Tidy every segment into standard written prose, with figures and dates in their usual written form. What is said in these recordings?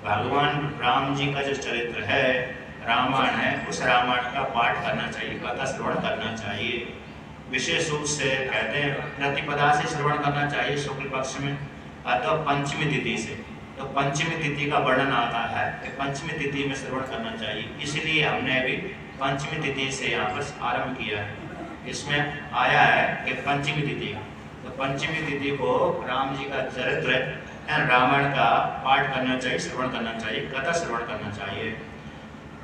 भगवान राम जी का जो चरित्र है, रामायण है, उस रामायण का पाठ करना चाहिए, कथा श्रवण करना चाहिए। विशेष रूप से कहते हैं प्रतिपदा से श्रवण करना चाहिए शुक्ल पक्ष में, अथवा पंचमी तिथि से। तो पंचमी तिथि का वर्णन आता है कि पंचमी तिथि में श्रवण करना चाहिए, इसलिए हमने भी पंचमी तिथि से यहाँ पर आरंभ किया है। इसमें आया है कि पंचमी तिथि, तो पंचमी तिथि को राम जी का चरित्र रामायण का पाठ करना चाहिए, श्रवण करना चाहिए, कथा श्रवण करना चाहिए।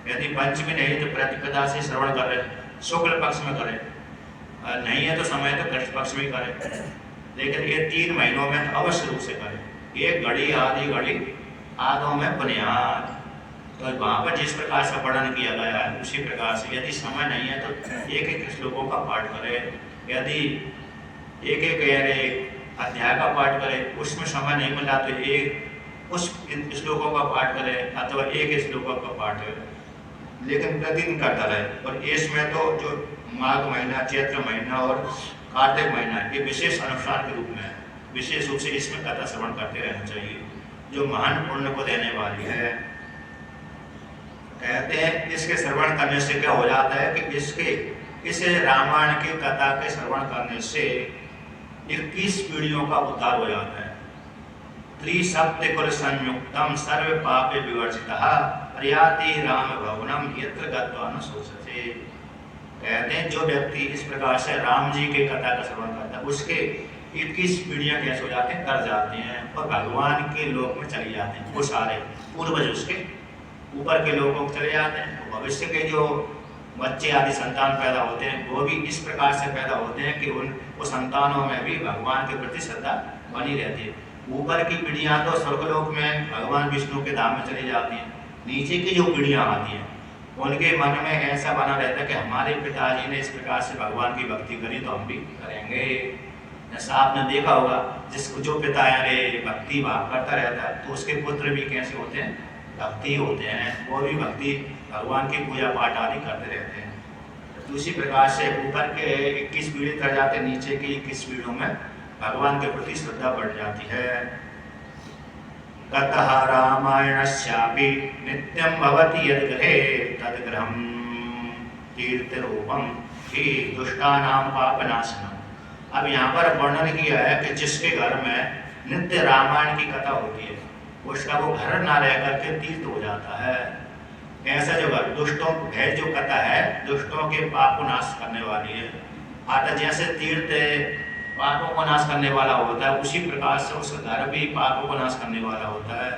यदि पंचमी नहीं तो प्रतिपदा से श्रवण करें, शुक्ल पक्ष में करें, नहीं है तो समय तो कृष्ण पक्ष में करें, लेकिन ये 3 महीनों में अवश्य रूप से करें। एक घड़ी आधी घड़ी आधों में बुनियाद, तो वहाँ पर जिस प्रकार से वर्णन किया गया है उसी प्रकार से। यदि समय नहीं है तो एक एक श्लोकों का पाठ करें, यदि एक एक अध्याय का पाठ करें, उसमें समय नहीं मिला तो एक उस श्लोकों का पाठ करें अथवा एक श्लोकों का पाठ करें, लेकिन प्रतिदिन करता रहे। और इसमें तो जो माघ महीना, चैत्र महीना और कार्तिक महीना, ये विशेष अनुष्ठान के रूप में विशेष रूप से इसमें कथा श्रवण करते रहना चाहिए, जो महान पुण्य को देने वाली है। कहते हैं इसके श्रवण करने से क्या हो जाता है कि इस रामायण की कथा के श्रवण करने से 21 पीढ़ियों का उद्धार हो जाता है। त्रिसप्तकुल संयुक्तम सर्व पापे विवर्जितः प्रयाति राम भवनम यत्र गत्वा न शोचते। कहते हैं जो व्यक्ति इस प्रकार से राम जी के कथा का श्रवण करता है उसके 21 पीढ़ियां कैसे हो जाते हैं, कर जाते हैं और भगवान के लोक में चले जाते हैं। वो सारे पूर्वज उसके ऊपर के लोगों को चले जाते हैं। तो भविष्य के जो बच्चे आदि संतान पैदा होते हैं वो भी इस प्रकार से पैदा होते हैं कि वो संतानों में भी भगवान के प्रति श्रद्धा बनी रहती है। ऊपर की पीढ़ियां तो स्वर्गलोक में भगवान विष्णु के धाम में चली जाती हैं, नीचे की जो पीढ़ियां आती हैं उनके मन में ऐसा बना रहता है कि हमारे पिताजी ने इस प्रकार से भगवान की भक्ति करी तो हम भी करेंगे। जैसा आपने देखा होगा जिसको जो पिता है भक्ति भाव करता रहता है तो उसके पुत्र भी कैसे होते हैं, भक्ति होते हैं, वो भी भक्ति भगवान की पूजा पाठ आदि करते रहते हैं। तो उसी प्रकार से ऊपर के 21 पीढ़ी कर जाते हैं, नीचे की 21 पीढ़ियों में भगवान के प्रति श्रद्धा बढ़ जाती है। कतः रामायणस्यापि नित्यं भवति यद् गृहे तद्गृहं तीर्थरूपं हि दुष्टानां पापनाशनम्। अब यहाँ पर वर्णन किया है कि जिसके घर में नित्य रामायण की कथा होती है उसका वो घर ना रह करके तीर्थ हो जाता है। ऐसा जो घर दुष्टों है, जो कथा है दुष्टों के पाप को नाश करने वाली है। अतः जैसे तीर्थ पापों को नाश करने वाला होता है उसी प्रकार से उसका घर भी पापों को नाश करने वाला होता है,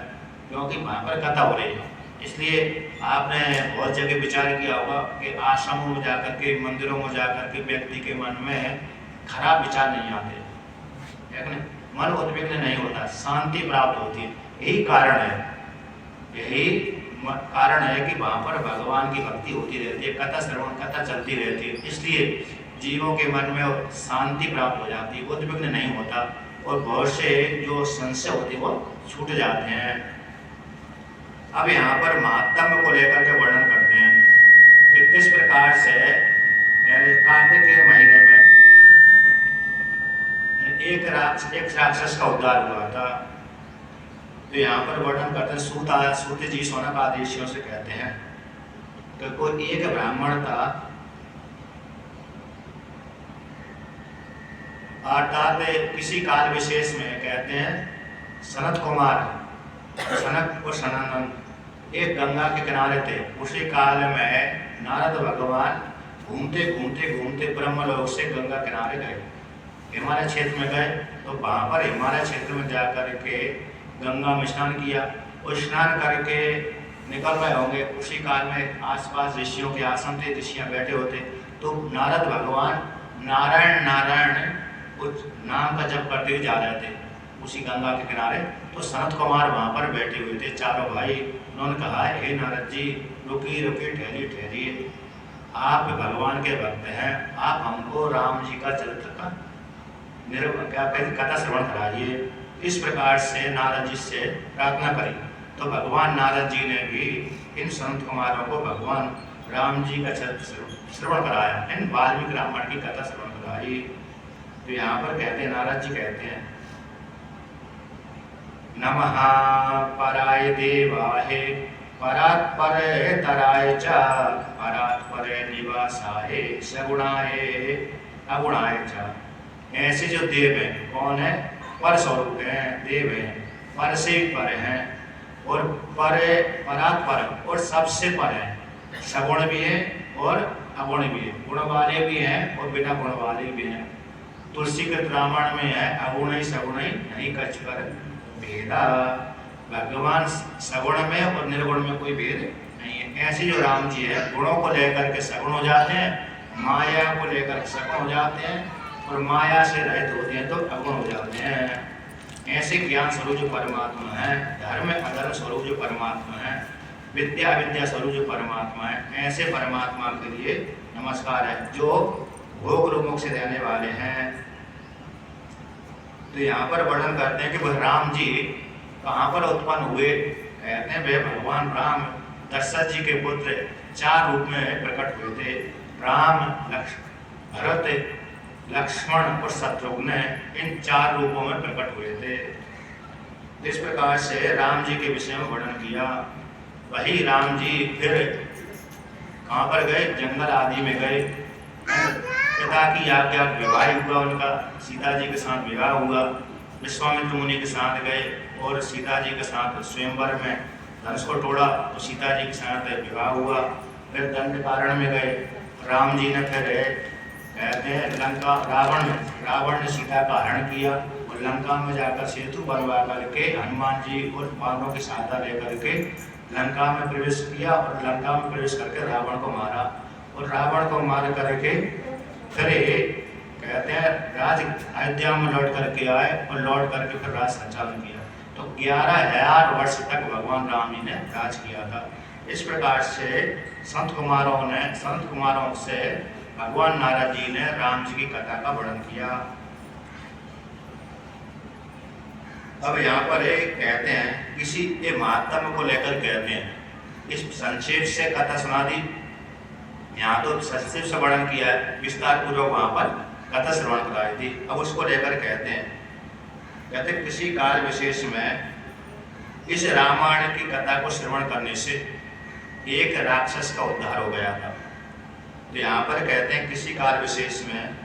क्योंकि वहाँ पर कथा हो रही है। इसलिए आपने बहुत जगह विचार किया होगा कि आश्रमों में जाकर के, मंदिरों में जाकर के व्यक्ति के मन में खराब विचार नहीं आते, लेकिन मन उद्विग्न नहीं होता, शांति प्राप्त होती है। यही कारण है कि वहाँ पर भगवान की भक्ति होती रहती है, कथा श्रवण कथा चलती रहती है, इसलिए जीवों के मन में शांति प्राप्त हो जाती है, उद्विग्न नहीं होता और बहुत से जो संशय होते हैं वो छूट जाते हैं। अब यहाँ पर महात्म्य को लेकर के वर्णन करते हैं कि किस प्रकार से कार्तिक के महीने में एक राक्षस का उद्धार हुआ था। तो यहाँ पर वर्णन करते हैं सूत जी शौनक आदेशियों से कहते हैं कि कोई एक ब्राह्मण था, अर्थात किसी काल विशेष में कहते हैं सनत कुमार, सनक और सनंदन एक गंगा के किनारे थे। उसी काल में नारद भगवान घूमते ब्रह्मलोक से गंगा किनारे गए, हिमालय क्षेत्र में गए। तो वहाँ पर हिमालय क्षेत्र में जाकर के गंगा में स्नान किया और स्नान करके निकल रहे होंगे, उसी काल में आसपास ऋषियों के आसन थे, ऋषियाँ बैठे होते। तो नारद भगवान नारायण नारायण उस नाम का जप करते हुए जा रहे थे उसी गंगा के किनारे। तो सनत कुमार वहाँ पर बैठे हुए थे, चारों भाई। उन्होंने कहा, हे नारद जी रुकिए ठहरिए, आप भगवान के भक्त हैं, आप हमको राम जी का चरित्र का कथा श्रवण कराइए। इस प्रकार से नारद जी से प्रार्थना करी। तो भगवान नारद जी ने भी इन संत कुमारों को भगवान राम जी का चरित्र श्रवण कराया, इन वाल्मीकि रामायण की कथा श्रवण कराई। तो यहाँ पर कहते हैं, नारद जी कहते हैं नमः पराय देवाय परात्परे तराय च परात्परे निवासाय सगुणाय अगुणाय च। ऐसे जो देव हैं कौन है? पर स्वरूप हैं, देव हैं, पर से पर हैं और परे परात्पर और सबसे पर हैं। सगुण भी है और अगुण भी है, गुण वाले भी हैं और बिना गुण वाले भी हैं। तुलसी के रामायण में है अगुण ही सगुण ही नहीं कछ कर भेदा। भगवान सगुण में और निर्गुण में कोई भेद नहीं है। ऐसे जो राम जी है गुणों को लेकर के सगुण हो जाते हैं, माया को लेकर के सगुण हो जाते हैं और माया से रहित होते हैं तो अगुण हो जाते हैं। ऐसे ज्ञान स्वरूप जो परमात्मा है, धर्म अधर्म स्वरूप जो परमात्मा है, विद्या अविद्या स्वरूप जो परमात्मा है, ऐसे परमात्मा के लिए नमस्कार है जो भोग रूप से देने वाले हैं। तो यहाँ पर वर्णन करते हैं कि वह राम जी कहाँ पर उत्पन्न हुए। कहते हैं वे भगवान राम दशरथ जी के पुत्र 4 रूप में प्रकट हुए थे। राम, भरत, लक्ष्मण और शत्रुघ्न इन 4 रूपों में प्रकट हुए थे। इस प्रकार से राम जी के विषय में वर्णन किया। वही राम जी फिर कहाँ पर गए? जंगल आदि में गए। पिता की आज्ञा विवाह हुआ उनका, सीता जी के साथ विवाह हुआ। विश्वामित्र मुनि के साथ गए और सीता जी के साथ स्वयंवर में धनुष को तोड़ा तो सीता जी के साथ विवाह हुआ। फिर दंडकारण्य में गए। राम जी ने फिर कहते हैं लंका रावण ने सीता का हरण किया और लंका में जाकर सेतु बनवा करके हनुमान जी और वानरों की सहायता लेकर के लंका में प्रवेश किया और लंका में प्रवेश करके रावण को मारा और रावण को मार करके फिर कहते हैं राज अयोध्या में लौट करके आए और लौट करके फिर राज संचालन किया। तो 11,000 वर्ष तक भगवान राम जी ने राज किया था। इस प्रकार से संत कुमारों से भगवान नारद जी ने राम जी की कथा का वर्णन किया। अब यहाँ पर कहते हैं किसी के महात्मा को लेकर कहते हैं, इस संक्षेप से कथा सुना दी। यहाँ तो संक्षेप से वर्णन किया है, विस्तार पूर्वक वहाँ पर कथा श्रवण कराई थी। अब उसको लेकर कहते हैं किसी काल विशेष में इस रामायण की कथा को श्रवण करने से एक राक्षस का उद्धार हो गया था। तो यहाँ पर कहते हैं किसी काल विशेष में,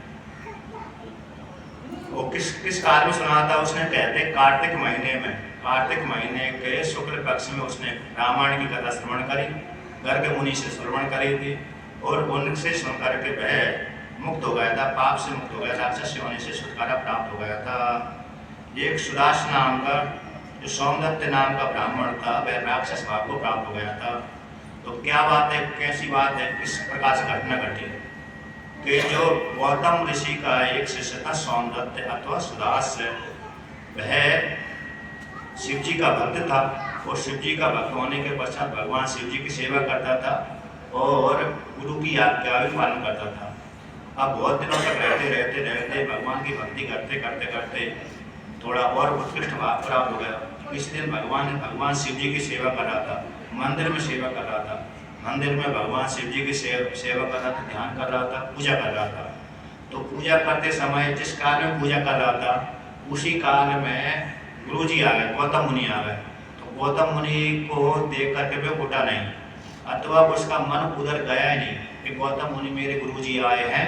वो किस काल में सुना था उसने? कहते हैं कार्तिक महीने के शुक्ल पक्ष में उसने रामायण की कथा श्रवण करी, गर्ग मुनि से श्रवण करी थी और उनसे सुन करके वह मुक्त हो गया था, पाप से मुक्त हो गया, राक्षस होने से छुटकारा प्राप्त हो गया था। एक सुदास नाम का जो सोमदत्त नाम का ब्राह्मण था वह राक्षस भाव को प्राप्त हो गया था। तो क्या बात है, कैसी बात है, किस प्रकार से घटना घटी कि जो गौतम ऋषि का एक शिष्य था सोमदत्त अथवा सुदास, वह शिव जी का भक्त था और शिव जी का भक्त होने के पश्चात भगवान शिव जी की सेवा करता था और गुरु की आज्ञा भी पालन करता था। अब बहुत दिनों तक रहते भगवान की भक्ति करते थोड़ा और उत्कृष्ट भाव प्राप्त हो गया। इस दिन भगवान शिव जी की सेवा कर रहा था, मंदिर में सेवा कर रहा था, मंदिर में भगवान शिव जी की सेवा कर रहा था, ध्यान कर रहा था, पूजा कर रहा था। तो पूजा करते समय जिस काल में पूजा कर रहा था उसी काल में गुरु जी आ गए, गौतम मुनि आ गए। तो गौतम मुनि को देख करके वे उठा नहीं, अथवा उसका मन उधर गया ही नहीं कि गौतम मुनि मेरे गुरु जी आए हैं।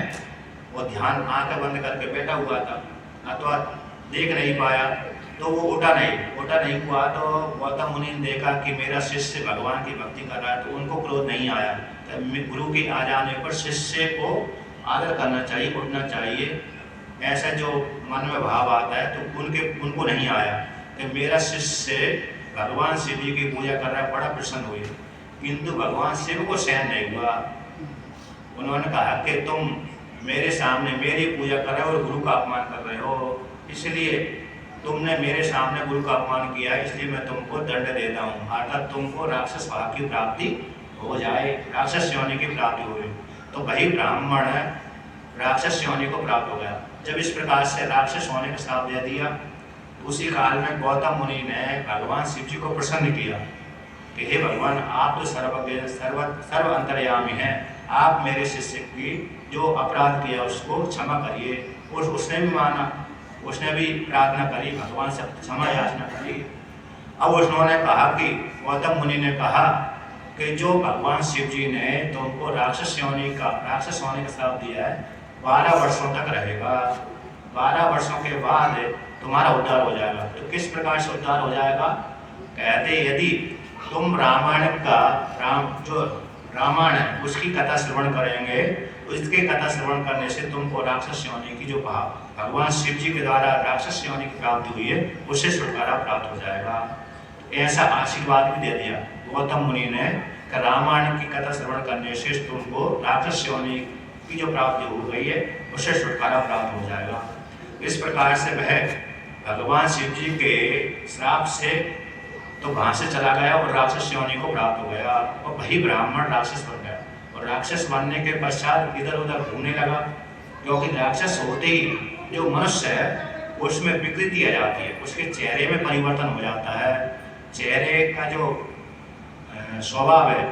वो ध्यान आंखें बंद करके बैठा हुआ था अथवा देख नहीं पाया, तो वो उठा नहीं हुआ। तो गौतम मुनि ने देखा कि मेरा शिष्य भगवान की भक्ति कर रहा है, तो उनको क्रोध नहीं आया। तो गुरु के आ जाने पर शिष्य को आदर करना चाहिए, उठना चाहिए, ऐसा जो मन में भाव आता है तो उनको नहीं आया कि मेरा शिष्य भगवान शिव जी की पूजा कर रहा है, बड़ा प्रसन्न हुए। किंतु भगवान शिव को सहन नहीं हुआ। उन्होंने कहा कि तुम मेरे सामने मेरी पूजा कर रहे हो और गुरु का अपमान कर रहे हो, इसलिए तुमने मेरे सामने गुरु का अपमान किया, इसलिए मैं तुमको दंड देता हूँ, अर्थात तुमको राक्षस भाव की प्राप्ति हो जाए, राक्षस योनि की प्राप्ति हो। तो वही ब्राह्मण राक्षस योनि को प्राप्त हो गया। जब इस प्रकार से राक्षस होने का श्राप दे दिया, उसी काल में गौतम मुनि ने भगवान शिव जी को प्रसन्न किया कि हे भगवान, आप तो सर्वज्ञ सर्व अंतर्यामी हैं, आप मेरे शिष्य की जो अपराध किया उसको क्षमा करिए। और उसने भी माना, उसने भी प्रार्थना करी, भगवान से क्षमा याचना करी अब उन्होंने कहा कि गौतम मुनि ने कहा कि जो भगवान शिव जी ने तुमको राक्षस होने का श्राप दिया है, 12 वर्षों तक रहेगा, 12 वर्षों के बाद तुम्हारा उद्धार हो जाएगा। तो किस प्रकार से उद्धार हो जाएगा? कहते यदि तुम जो रामायण है उसकी कथा श्रवण करेंगे, उसके कथा श्रवण करने से तुमको राक्षस योनि की जो भगवान शिव जी के द्वारा राक्षस योनि की प्राप्ति हुई है उससे छुटकारा प्राप्त हो जाएगा। ऐसा आशीर्वाद भी दे दिया गौतम मुनि ने कि रामायण की कथा श्रवण करने से तुमको राक्षस योनि की जो प्राप्ति हो गई है उससे छुटकारा प्राप्त हो जाएगा। इस प्रकार से वह भगवान शिव जी के श्राप से तो वहां से चला गया और राक्षस योनि को प्राप्त हो गया और वही ब्राह्मण राक्षस बन गया। और राक्षस बनने के पश्चात इधर उधर घूमने लगा, क्योंकि राक्षस होते ही जो मनुष्य है उसमें विकृति आ जाती है, उसके चेहरे में परिवर्तन हो जाता है। चेहरे का जो स्वभाव है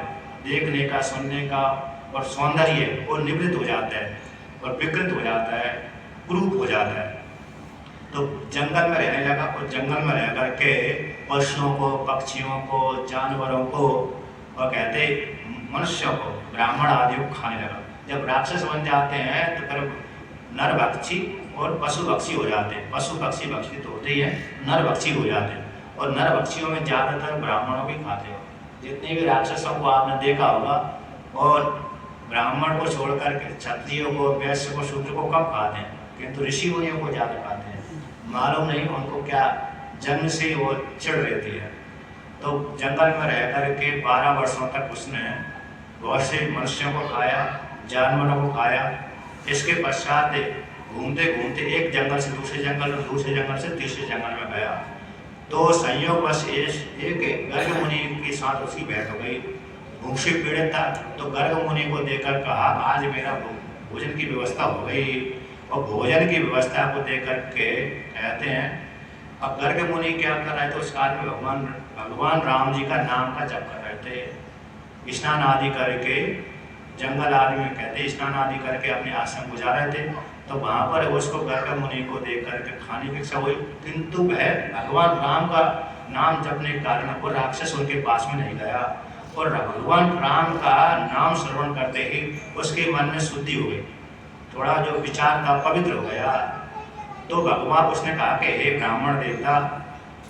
देखने का, सुनने का और सौंदर्य वो निवृत्त हो जाता है और विकृत हो जाता है, कुरूप हो जाता है। तो जंगल में रहने लगा और जंगल में रह करके पशुओं को, पक्षियों को, जानवरों को और कहते मनुष्यों को, ब्राह्मण आदि को खाने लगा। जब राक्षस बन जाते हैं तो फिर नर भक्षी और पशु भक्षी हो जाते हैं। पशु पक्षी भक्षी तो होते ही हैं, नर भक्षी हो जाते हैं। और नर भक्षियों में ज़्यादातर ब्राह्मणों भी खाते हो। जितने भी राक्षसों को आपने देखा होगा, और ब्राह्मण को छोड़कर के क्षत्रियों को, वैश्य को, शूद्र को कम खाते हैं, किंतु ऋषि मुनियों को ज़्यादा खाते हैं। मालूम नहीं उनको क्या जन्म से वो चिढ़ रहती है। तो जंगल में रह करके 12 वर्षों तक उसने बहुत से मनुष्यों को खाया, जानवरों को खाया। इसके पश्चात घूमते घूमते एक जंगल से दूसरे जंगल में, दूसरे जंगल से तीसरे जंगल में गया। तो संयोगवश एक गर्ग मुनि के साथ उसकी भेंट हो गई। भूख से पीड़ित था तो गर्ग मुनि को देखकर कहा, आज मेरा भोजन की व्यवस्था हो गई। और भोजन की व्यवस्था को देकर के कहते हैं, अब गर्ग मुनि क्या कर रहे थे उस काल में? भगवान राम जी का नाम का जप कर रहे थे। स्नान आदि करके जंगल आदि में कहते स्नान आदि करके अपने आश्रम गुजार रहे थे। तो वहाँ पर उसको गर्ग मुनि को देख करके खाने की इच्छा हुई, किंतु वह भगवान राम का नाम जपने के कारण वो राक्षस उनके पास में नहीं गया। और भगवान राम का नाम श्रवण करते ही उसके मन में शुद्धि हो गई, थोड़ा जो विचार था पवित्र हो गया। तो भगवान उसने कहा कि हे ब्राह्मण देवता,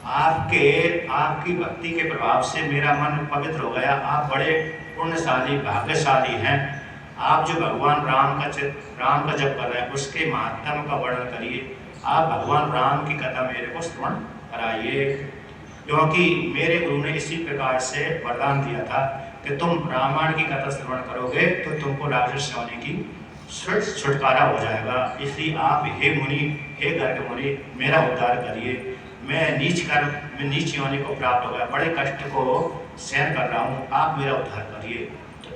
आपकी भक्ति के प्रभाव से मेरा मन पवित्र हो गया। आप बड़े पुण्यशाली, भाग्यशाली हैं। आप जो भगवान राम का जप कर रहे हैं उसके महात्म का वर्णन करिए। आप भगवान राम की कथा मेरे को श्रवण कराइए, क्योंकि मेरे गुरु ने इसी प्रकार से वरदान दिया था कि तुम रामायण की कथा श्रवण करोगे तो तुमको राक्षस होने की छुटकारा हो जाएगा। इसलिए आप हे मुनि, हे गर्ग मुनि, मेरा उद्धार करिए। मैं नीच योनि को प्राप्त हो गया, बड़े कष्ट को सहन कर रहा हूँ, आप मेरा उद्धार करिए।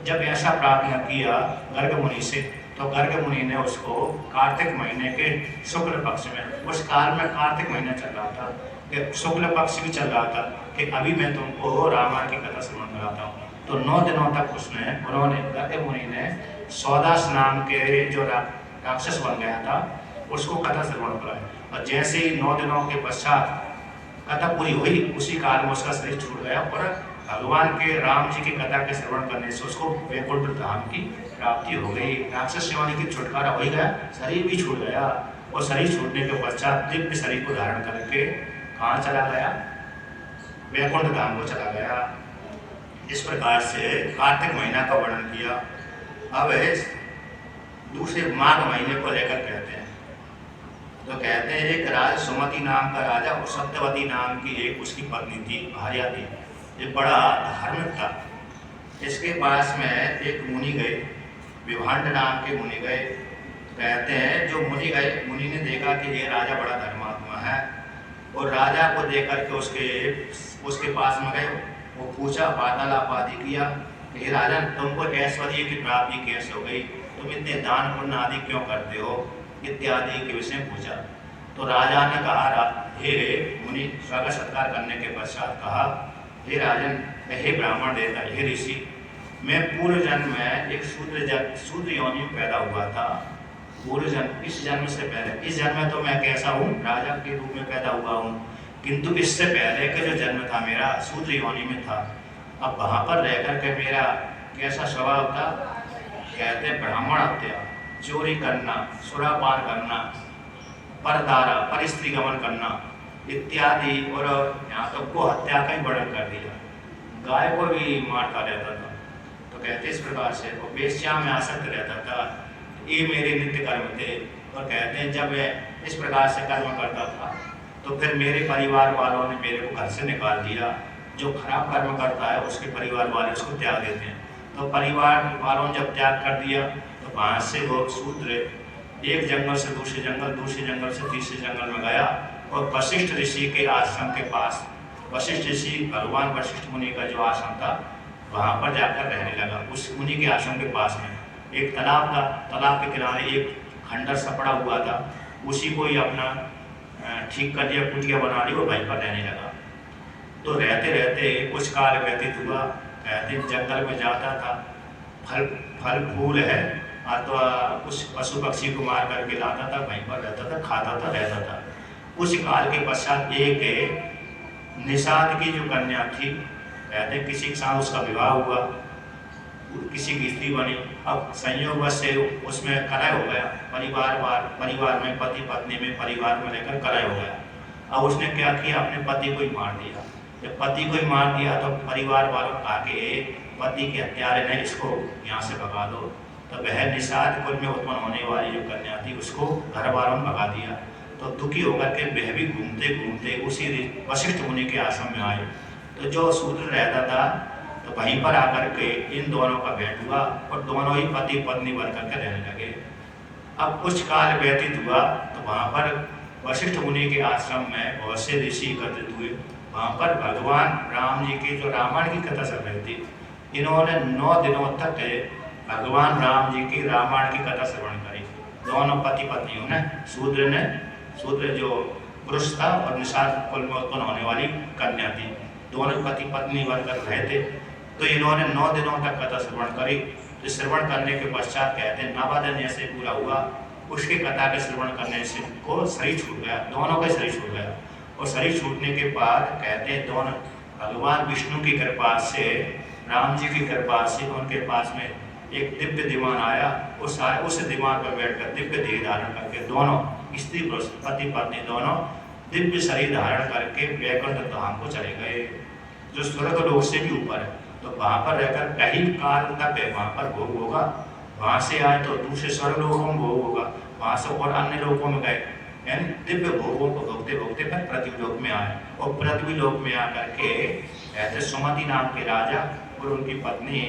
जब ऐसा प्रार्थना किया गर्ग मुनि से, तो गर्ग मुनि ने उसको कार्तिक महीने के शुक्ल पक्ष में, उस काल में कार्तिक महीना चल रहा था, कि शुक्ल पक्ष भी चल रहा था, कि अभी मैं तुमको रामायण की कथा श्रवण कराता हूँ। तो 9 दिनों तक उन्होंने गर्ग मुनि ने सौदास नाम के जो राक्षस बन गया था उसको कथा श्रवण कराया। और जैसे ही 9 दिनों के पश्चात कथा पूरी हुई, उसी काल में उसका शरीर छूट गया और भगवान के राम जी की कथा के श्रवण करने से उसको वैकुंठ धाम की प्राप्ति हो गई। राक्षस योनि की छुटकारा हो गया, शरीर भी छूट गया। और शरीर छूटने के पश्चात दिव्य शरीर को धारण करके कहाँ चला गया? वैकुंठ धाम को चला गया। इस प्रकार से कार्तिक महीना का वर्णन किया। अब दूसरे माघ महीने को लेकर कहते हैं, तो कहते हैं एक राजा सुमति नाम का राजा और सत्यवती नाम की एक उसकी पत्नी थी, भार्या थी। ये बड़ा धार्मिक था। इसके पास में एक मुनि गए, विभांड नाम के मुनि गए। कहते हैं जो मुनि गए, मुनि ने देखा कि ये राजा बड़ा धर्मात्मा है, और राजा को देख करके उसके पास में गए। वो पूछा, वार्तालाप आदि किया, हे राजन, तुमको ऐश्वर्य की प्राप्ति कैसे हो गई? तुम इतने दान पुण्य आदि क्यों करते हो? इत्यादि के विषय पूछा। तो राजा ने कहा, हे मुनि, स्वागत सत्कार करने के पश्चात कहा, हे राजन, हे ब्राह्मण देवता, हे ऋषि, मैं पूर्व जन्म में एक शूद्र योनि में पैदा हुआ था। पूर्व जन्म, इस जन्म से पहले, इस जन्म में तो मैं कैसा हूँ? राजा के रूप में पैदा हुआ हूँ, किंतु इससे पहले का जो जन्म था मेरा शूद्र योनि में था। अब वहाँ पर रह कर के मेरा कैसा स्वभाव था, कहते ब्राह्मण हत्या, चोरी करना, सुरापान करना, परदारा परिस्त्री गमन करना इत्यादि, और यहाँ तक को हत्या का ही वर्णन कर दिया। गाय को भी मारता रहता था। तो कहते इस प्रकार से वो वेश्या में आसक्त रहता था। ये मेरे नित्य कर्म थे। और कहते हैं जब इस प्रकार से कर्म करता था तो फिर मेरे परिवार वालों ने मेरे को घर से निकाल दिया। जो खराब कर्म करता है उसके परिवार वाले उसको त्याग देते हैं। तो परिवार वालों ने जब त्याग कर दिया तो वहाँ से वो शूद्र एक जंगल से दूसरे जंगल से तीसरे जंगल में गया और वशिष्ठ ऋषि के आश्रम के पास, वशिष्ठ ऋषि भगवान वशिष्ठ मुनि का जो आश्रम था वहाँ पर जाकर रहने लगा। उस मुनि के आश्रम के पास में एक तालाब था, तालाब के किनारे एक खंडर सा पड़ा हुआ था, उसी को ही अपना ठीक कर दिया, कुटिया बना ली और वहीं पर रहने लगा। तो रहते रहते कुछ काल व्यतीत हुआ। कहते जंगल में जाता था, फल फूल है तो कुछ पशु पक्षी को मार करके लाता था, वहीं पर रहता था, खाता था, रहता था। कुछ काल के पश्चात एक निषाद की जो कन्या थी, कहते किसी के साथ उसका विवाह हुआ, किसी की स्त्री बनी। अब संयोग से उसमें कलह हो गया, परिवार में, पति पत्नी में, परिवार में लेकर कलह हो गया। अब उसने क्या किया, अपने पति को ही मार दिया। जब पति को ही मार दिया तो परिवार वालों कहा कि पति के हत्यारे ने इसको यहाँ से भगा दो। तो वह निषाद कुल में उत्पन्न होने वाली जो कन्या थी उसको घर वालों ने भगा दिया। तो दुखी होकर के वह भी घूमते घूमते उसी वशिष्ठ मुनि के आश्रम में आए। तो जो शूद्र रहता था तो वहीं पर आकर के इन दोनों का भेंट हुआ और दोनों ही पति पत्नी बन करके रहने लगे। अब कुछ काल व्यतीत हुआ तो वहाँ पर वशिष्ठ मुनि के आश्रम में बहुत से ऋषि एकत्रित हुए। वहाँ पर भगवान राम जी की जो रामायण की कथा चल रही थी, इन्होंने 9 दिनों तक भगवान राम जी की रामायण की कथा श्रवण करी। दोनों पति पत्नियों ने, शूद्र जो पुरुष था और निषाद कुल में उत्पन्न होने वाली कन्या थी, दोनों पति पत्नी बनकर रहे थे। तो इन्होंने 9 दिनों तक कथा श्रवण करी। तो श्रवण करने के पश्चात कहते हैं 9वां दिन जैसे पूरा हुआ, उसकी कथा के श्रवण करने से को शरीर छूट गया, दोनों का शरीर छूट गया। और शरीर छूटने के बाद कहते हैं दोनों भगवान विष्णु की कृपा से, राम जी की कृपा से उनके पास में एक दिव्य दीवान आया। उस दीवान पर बैठकर दिव्य देह धारण करके दोनों स्त्री पुरुष पति पत्नी दोनों दिव्य शरीर धारण करके वैकुंठ धाम को चले गए, जो स्वर्ग लोक से भी ऊपर है। तो वहाँ पर रहकर कई काल तक वहाँ पर भोग होगा। वहाँ से आए तो दूसरे स्वर्ग लोकों में भोग होगा, वहाँ से और अन्य लोकों में गए, यानी दिव्य भोगों को भोगते भोगते फिर पृथ्वी लोक में आए। और पृथ्वी लोक में आकर के ऐसे सुमति नाम के राजा और उनकी पत्नी,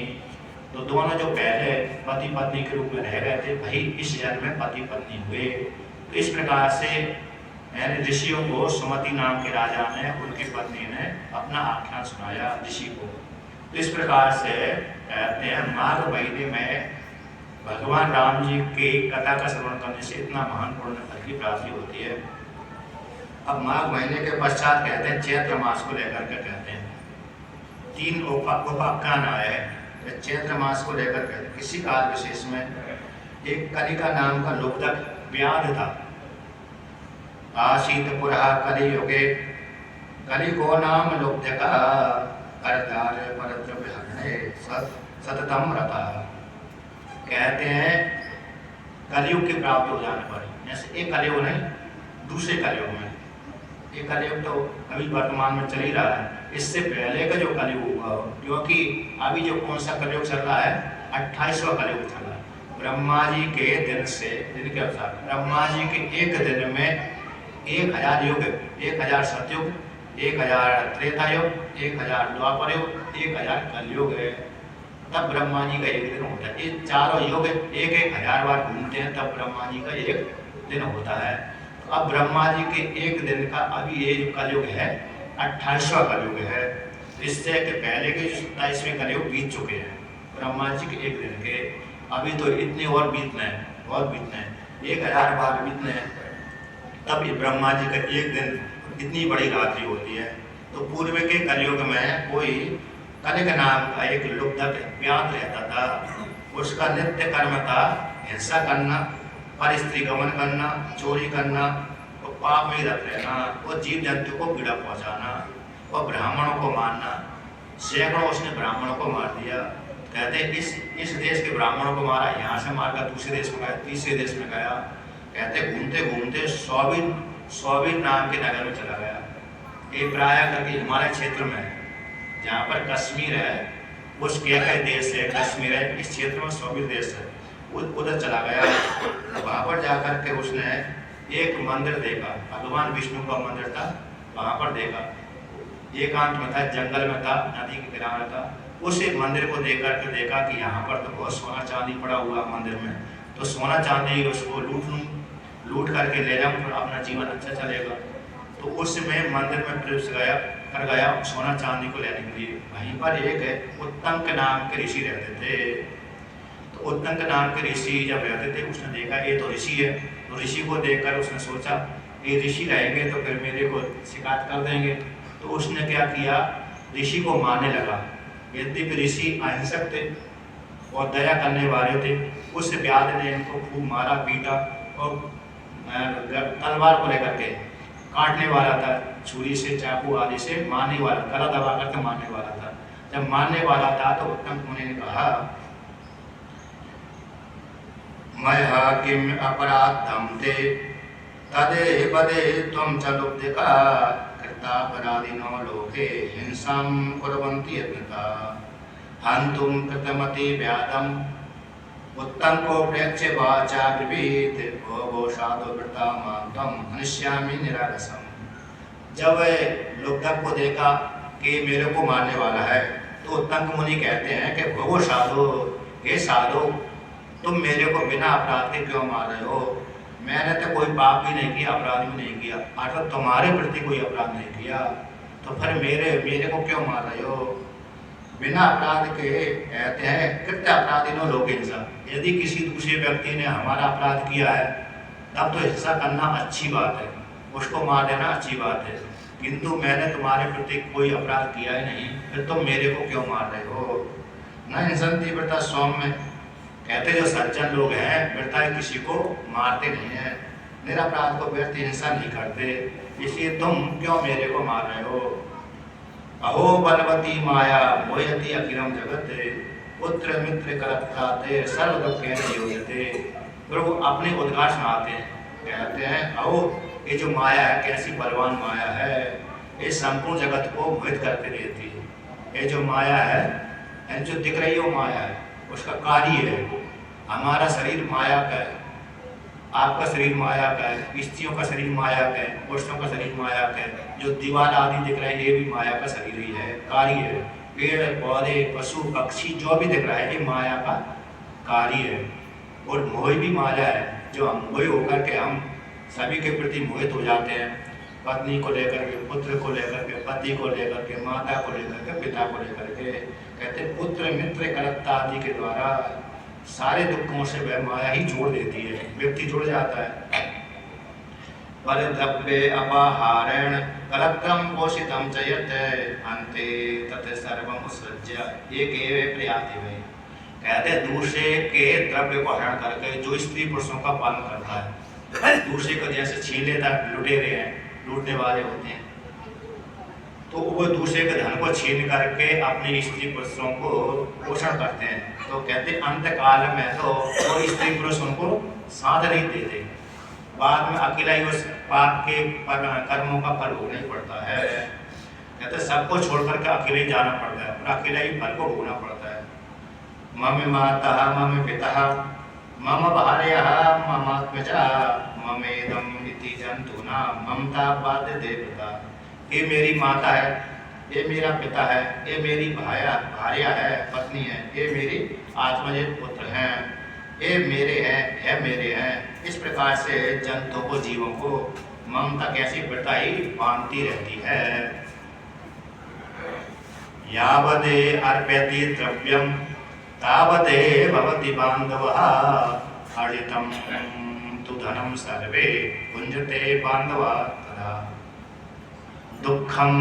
तो दोनों जो पहले पति पत्नी के रूप में रह रहे थे वही इस जन्म में पति पत्नी हुए। तो इस प्रकार से यानी ऋषियों को सुमति नाम के राजा ने, उनकी पत्नी ने अपना आख्यान सुनाया ऋषि को। तो इस प्रकार से कहते हैं माघ महीने में भगवान राम जी के कथा का श्रवण करने से इतना महान पुण्य फल की प्राप्ति होती है। अब माघ महीने के पश्चात कहते हैं चैत्र मास को लेकर के कहते हैं 3 उपाख्यान आए हैं। चैत्र मास को लेकर कहते हैं किसी काल विशेष में एक कलिका नाम का लुब्धक व्याध था। आशीत पुरहा कलियुगे कलि को नाम लुब्धका करतार परद्रव्य हरणे सततम रता। कहते हैं कलयुग की प्राप्ति हो जाने पर, जैसे एक कलयुग नहीं दूसरे कलयुग में, एक कलयुग तो अभी वर्तमान में चल ही रहा है, इससे पहले का जो कलयुग हुआ, क्योंकि अभी जो कौन सा कलयुग चल रहा है 28वां कलयुग चल रहा है। ब्रह्मा जी के दिन से, दिन के अनुसार ब्रह्मा जी के एक दिन में 1000 युग, 1000 सतयुग, 1000 त्रेता युग, 1000 द्वापर युग, 1000 कलयुग है। तब ब्रह्मा जी का एक दिन होता है। ये चारों युग 1000 बार घूमते हैं तब ब्रह्मा जी का एक दिन होता है। तो अब ब्रह्मा जी के एक दिन का अभी ये जो कलयुग है 28वां कलयुग है। इससे के पहले के 27वें कलयुग बीत चुके हैं ब्रह्मा जी के एक दिन के। अभी तो इतने और बीतने हैं, और बीतने हैं, 1000 बार बीतने हैं। तब ये ब्रह्मा जी का एक दिन इतनी बड़ी रात्रि होती है। तो पूर्व के कलयुग में कोई कलिक नाम का एक लुब्धक व्याध रहता था। उसका नित्य कर्म था हिंसा करना, पर स्त्री गमन करना, चोरी करना, और पाप में ही रत रहना, वो जीव जंतु को पीड़ा पहुंचाना, वो ब्राह्मणों को मारना। सैकड़ों उसने ब्राह्मणों को मार दिया। कहते इस देश के ब्राह्मणों को मारा, यहाँ से मारकर दूसरे देश में गया, तीसरे देश में गया। कहते घूमते घूमते सौबीर नाम के नगर में चला गया। ये प्राय करके हिमालय क्षेत्र में है, जहाँ पर कश्मीर है, उस क्या देश है, कश्मीर है, इस क्षेत्र में सौबीर देश है, उधर चला गया। वहाँ पर जाकर के उसने एक मंदिर देखा, भगवान विष्णु का मंदिर था, वहाँ पर देखा। एकांत में था, जंगल में था, नदी के किनारे था। उस मंदिर को देख करके देखा कि यहाँ पर तो बहुत सोना चांदी पड़ा हुआ मंदिर में, तो सोना चांदी उसको लूट करके ले जाऊँ, फिर अपना जीवन अच्छा चलेगा। तो उसमें मंदिर में प्रवेश गया सोना चांदी को लेने के लिए। वहीं पर एक है उत्तंक नाम के ऋषि रहते थे। तो उत्तंक नाम के ऋषि जब रहते थे, उसने देखा ये तो ऋषि है। तो ऋषि को देखकर उसने सोचा ये ऋषि रहेंगे तो फिर मेरे को शिकायत कर देंगे। तो उसने क्या किया, ऋषि को मारने लगा। यद्यपि ऋषि अहिंसक थे और दया करने वाले थे, उस व्याध ने इनको खूब मारा पीटा और तलवार को लेकर के काटने वाला था, छुरी से, चाकू आदि से मारने वाला, गला दबा करके मारने वाला था। जब मारने वाला था तो उत्तम मुनि ने कहा, मया किम अपराधम ते तदे पदे त्वं च लुब्धिका कृतापराधिनो लोके हिंसां कुर्वन्ति यत्नता हन्तुं कृतमति व्याधम् उत्तंको प्रेक्ष्य वाचा ब्रवीत भोगो साधु वृता मां हनिष्यामि निरागसम। जब लुब्धक को देखा कि मेरे को मारने वाला है, तो उत्तंक मुनि कहते हैं कि भोगो साधु, हे साधु, तुम मेरे को बिना अपराध के क्यों मार रहे हो? मैंने तो कोई पाप भी नहीं किया, अपराध भी नहीं किया, अर्थात तुम्हारे प्रति कोई अपराध नहीं किया, तो फिर मेरे को क्यों मार रहे हो? बिना अपराध के कहते हैं कृत्य अपराधिनो लोक हिंसा। यदि किसी दूसरे व्यक्ति ने हमारा अपराध किया है तब तो हिंसा करना अच्छी बात है, उसको मार देना अच्छी बात है, किंतु मैंने तुम्हारे प्रति कोई अपराध किया ही नहीं, फिर तुम मेरे को क्यों मार रहे हो? न हिंसन्ति वृता सौम्य, कहते जो सज्जन लोग हैं वृता किसी को मारते नहीं है, निरपराध को व्यर्थ हिंसा नहीं करते, इसलिए तुम क्यों मेरे को मार रहे हो? अहो बलवती माया मोहयति अखिलम जगत पुत्र मित्र कलत्राते सर्व दुखे नियोजते। प्रभु अपने उद्गार सुनाते हैं, कहते हैं अहो ये जो माया है कैसी बलवान माया है, ये संपूर्ण जगत को मोहित करके रहती है। ये जो माया है, जो दिख रही है माया है, उसका कार्य है। हमारा शरीर माया का है, आपका शरीर माया का है, स्त्रियों का शरीर माया का है, पुरुषों का शरीर माया का है, जो दीवार आदि दिख रहा है ये भी माया का शरीर ही है, कार्य है। पेड़ पौधे पशु पक्षी जो भी दिख रहा है ये माया का कार्य है। और मोह भी माया है, जो हम मोह होकर के हम सभी के प्रति मोहित हो जाते हैं, पत्नी को लेकर के, पुत्र को लेकर के, पति को लेकर के, माता को लेकर के, पिता को लेकर के। कहते पुत्र मित्र कलत्ता आदि के द्वारा सारे दुखों से वह माया ही जोड़ देती है, व्यक्ति जुड़ जाता है। पर द्रव्ये अपाहारेण कलत्रम पोषितम च यत् अन्ते तत् सर्वम उत्सृज्य एकेव प्रयाति वै। कहते दूसरे के द्रव्य को हरण करके जो स्त्री पुरुषों का पालन करता है, दूसरे को जैसे छीन लेता है, लुटेरे हैं, लूटने वाले होते हैं, तो वो दूसरे के धन को छीन करके अपने स्त्री पुरुषों को पोषण करते हैं। तो कहते अंत काल में तो वो स्त्री पुरुष उनको साथ नहीं देते, बाद में अकेला ही उस पाप के कर्मों का फल भोगना ही पड़ता है। कहते सबको छोड़ करके अकेले ही जाना पड़ता है और अकेला ही फल को भोगना पड़ता है। मम माता मम पिता मम भार्या ममात्मजा ममेदम इति जंतुना ममता बाध्य देवता। ये मेरी माता है, ये मेरा पिता है, ये मेरी भार्या है, पत्नी है, ये मेरी आत्मज पुत्र हैं, ये मेरे हैं, है मेरे हैं। इस प्रकार से जंतुओं को, जीवों को ममता कैसी प्रथा ही बांधती रहती है। यावदे अर्प्यति द्रव्यम तावदे भवति बांधवः अर्जितं तु धनं सर्वे पुंजते बांधवा तदा दुखम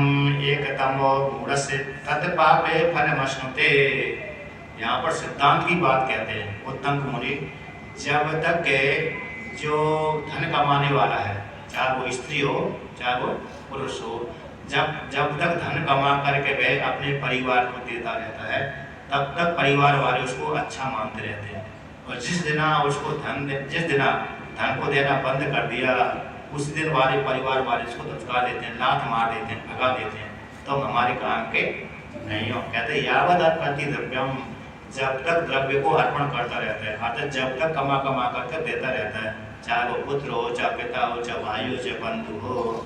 एकतमो मूढ़स्य तत् पापे फलमश्नुते। यहाँ पर सिद्धांत की बात कहते हैं उत्तंक मुनि, जब तक जो धन कमाने वाला है, चाहे वो स्त्री हो चाहे वो पुरुष हो। जब तक धन कमा करके वह अपने परिवार को देता रहता है तब तक परिवार वाले उसको अच्छा मानते रहते हैं, और जिस दिन धन को देना बंद कर दिया उस दिन वाले परिवार वाले उसको धुतकार देते हैं, लात मार देते हैं, भगा देते हैं, तो हमारे काम के नहीं हो। कहते यावद अर्पति द्रव्यम, जब तक द्रव्य को अर्पण करता रहता है, अर्थात जब तक कमा करके देता रहता है, चाहे वो पुत्र हो चाहे पिता हो चाहे भाई हो चाहे बंधु हो,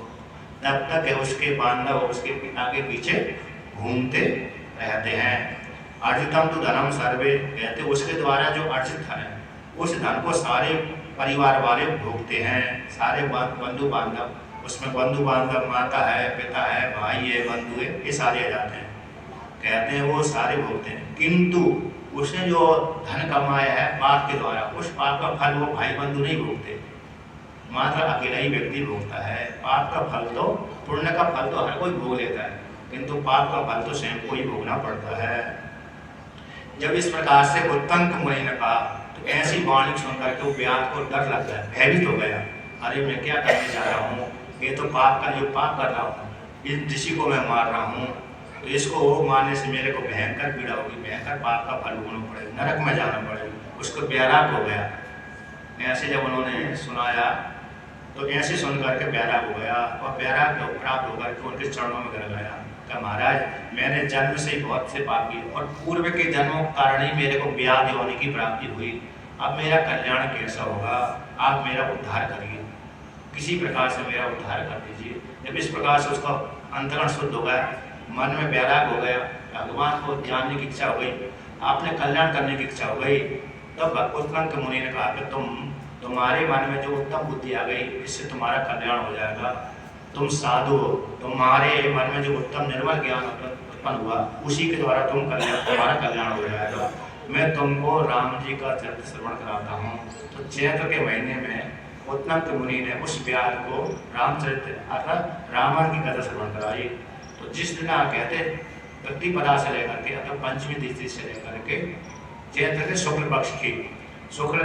तब तक उसके बांधव उसके पिता के पीछे घूमते रहते हैं। अर्जितम तो धनम सर्वे, कहते उसके द्वारा जो अर्जित धन है उस धन को सारे परिवार वाले भोगते हैं, सारे बंधु बांधव, उसमें बंधु बांधव माता है, पिता है, भाई है, बंधु है, ये सारे आ जाते हैं। कहते हैं वो सारे भोगते हैं, किंतु उसने जो धन कमाया है पाप के द्वारा, उस पाप का फल वो भाई बंधु नहीं भोगते, मात्र अकेला ही व्यक्ति भोगता है। पाप का फल तो, पुण्य का फल तो हर कोई भोग लेता है, किंतु पाप का फल तो स्वयं को ही भोगना पड़ता है। जब इस प्रकार से उत्तंक मुनि ने कहा तो ऐसी वाणी सुनकर के व्यास को डर लग गया, भयभीत हो गया। अरे मैं क्या करने जा रहा हूँ, ये तो पाप कर रहा हूँ, इस ऋषि को मैं मार रहा हूँ, तो इसको मारने से मेरे को भयंकर पीड़ा होगी, भयंकर पाप का फल भोगना पड़ेगा, नरक में जाना पड़ेगा। उसको बैराग हो गया। ऐसे जब उन्होंने सुनाया तो ऐसे सुन करके बैराग हो गया, और बैराग प्राप्त होकर के उनके चरणों में गिर गया। कहा महाराज मैंने जन्म से ही बहुत से पाप किए और पूर्व के जन्मों के कारण ही मेरे को व्याधि होने की प्राप्ति हुई, अब मेरा कल्याण कैसा होगा, आप मेरा उद्धार करिए, किसी प्रकार से मेरा उद्धार कर दीजिए। जब इस प्रकार से उसका अंतरण शुद्ध हो गया, मन में बैराग हो गया, भगवान को जानने की इच्छा हो गई, आपने कल्याण करने की इच्छा हो गई, तब उत्तंक मुनि ने कहा कि तुम्हारे मन में जो उत्तम बुद्धि आ गई इससे तुम्हारा कल्याण हो जाएगा, तुम साधु हो, तुम्हारे मन में जो उत्तम निर्मल ज्ञान उत्पन्न हुआ उसी के द्वारा तुम्हारा कल्याण हो जाएगा। मैं तुमको राम जी का चरित्र श्रवण कराता हूँ। तो चैत्र के महीने में उत्तंक मुनि ने उस व्यास को रामचरित्र अर्थात रामायण की कथा श्रवण कराई। तो जिस दिन आप कहते प्रतिपदा से लेकर के अर्थात पंचमी तिथि से लेकर के चैत्र के शुक्ल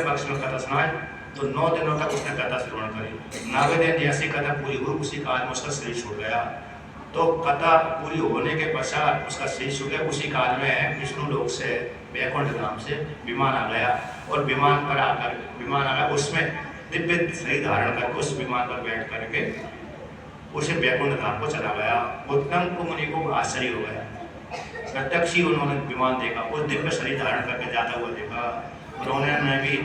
पक्ष में कथा सुनाई, तो 9 दिनों तक उसने कथा श्रवण करी। 9वें दिन जैसी कथा पूरी हुई उसी काल में उसका शरीर छूट गया। तो कथा पूरी होने के पश्चात उसका शरीर छूट गया, उसी काल में विष्णु लोक से वैकुंठ धाम से विमान आ गया, और विमान आ गया उसमें दिव्य शरीर धारण करके उस विमान पर बैठ करके उसे वैकुंठ धाम को चला गया। उत्तंक मुनि को आश्चर्य हो गया, प्रत्यक्ष ही उन्होंने विमान देखा, उस दिव्य शरीर धारण करके जाता हुआ देखा। उन्होंने भी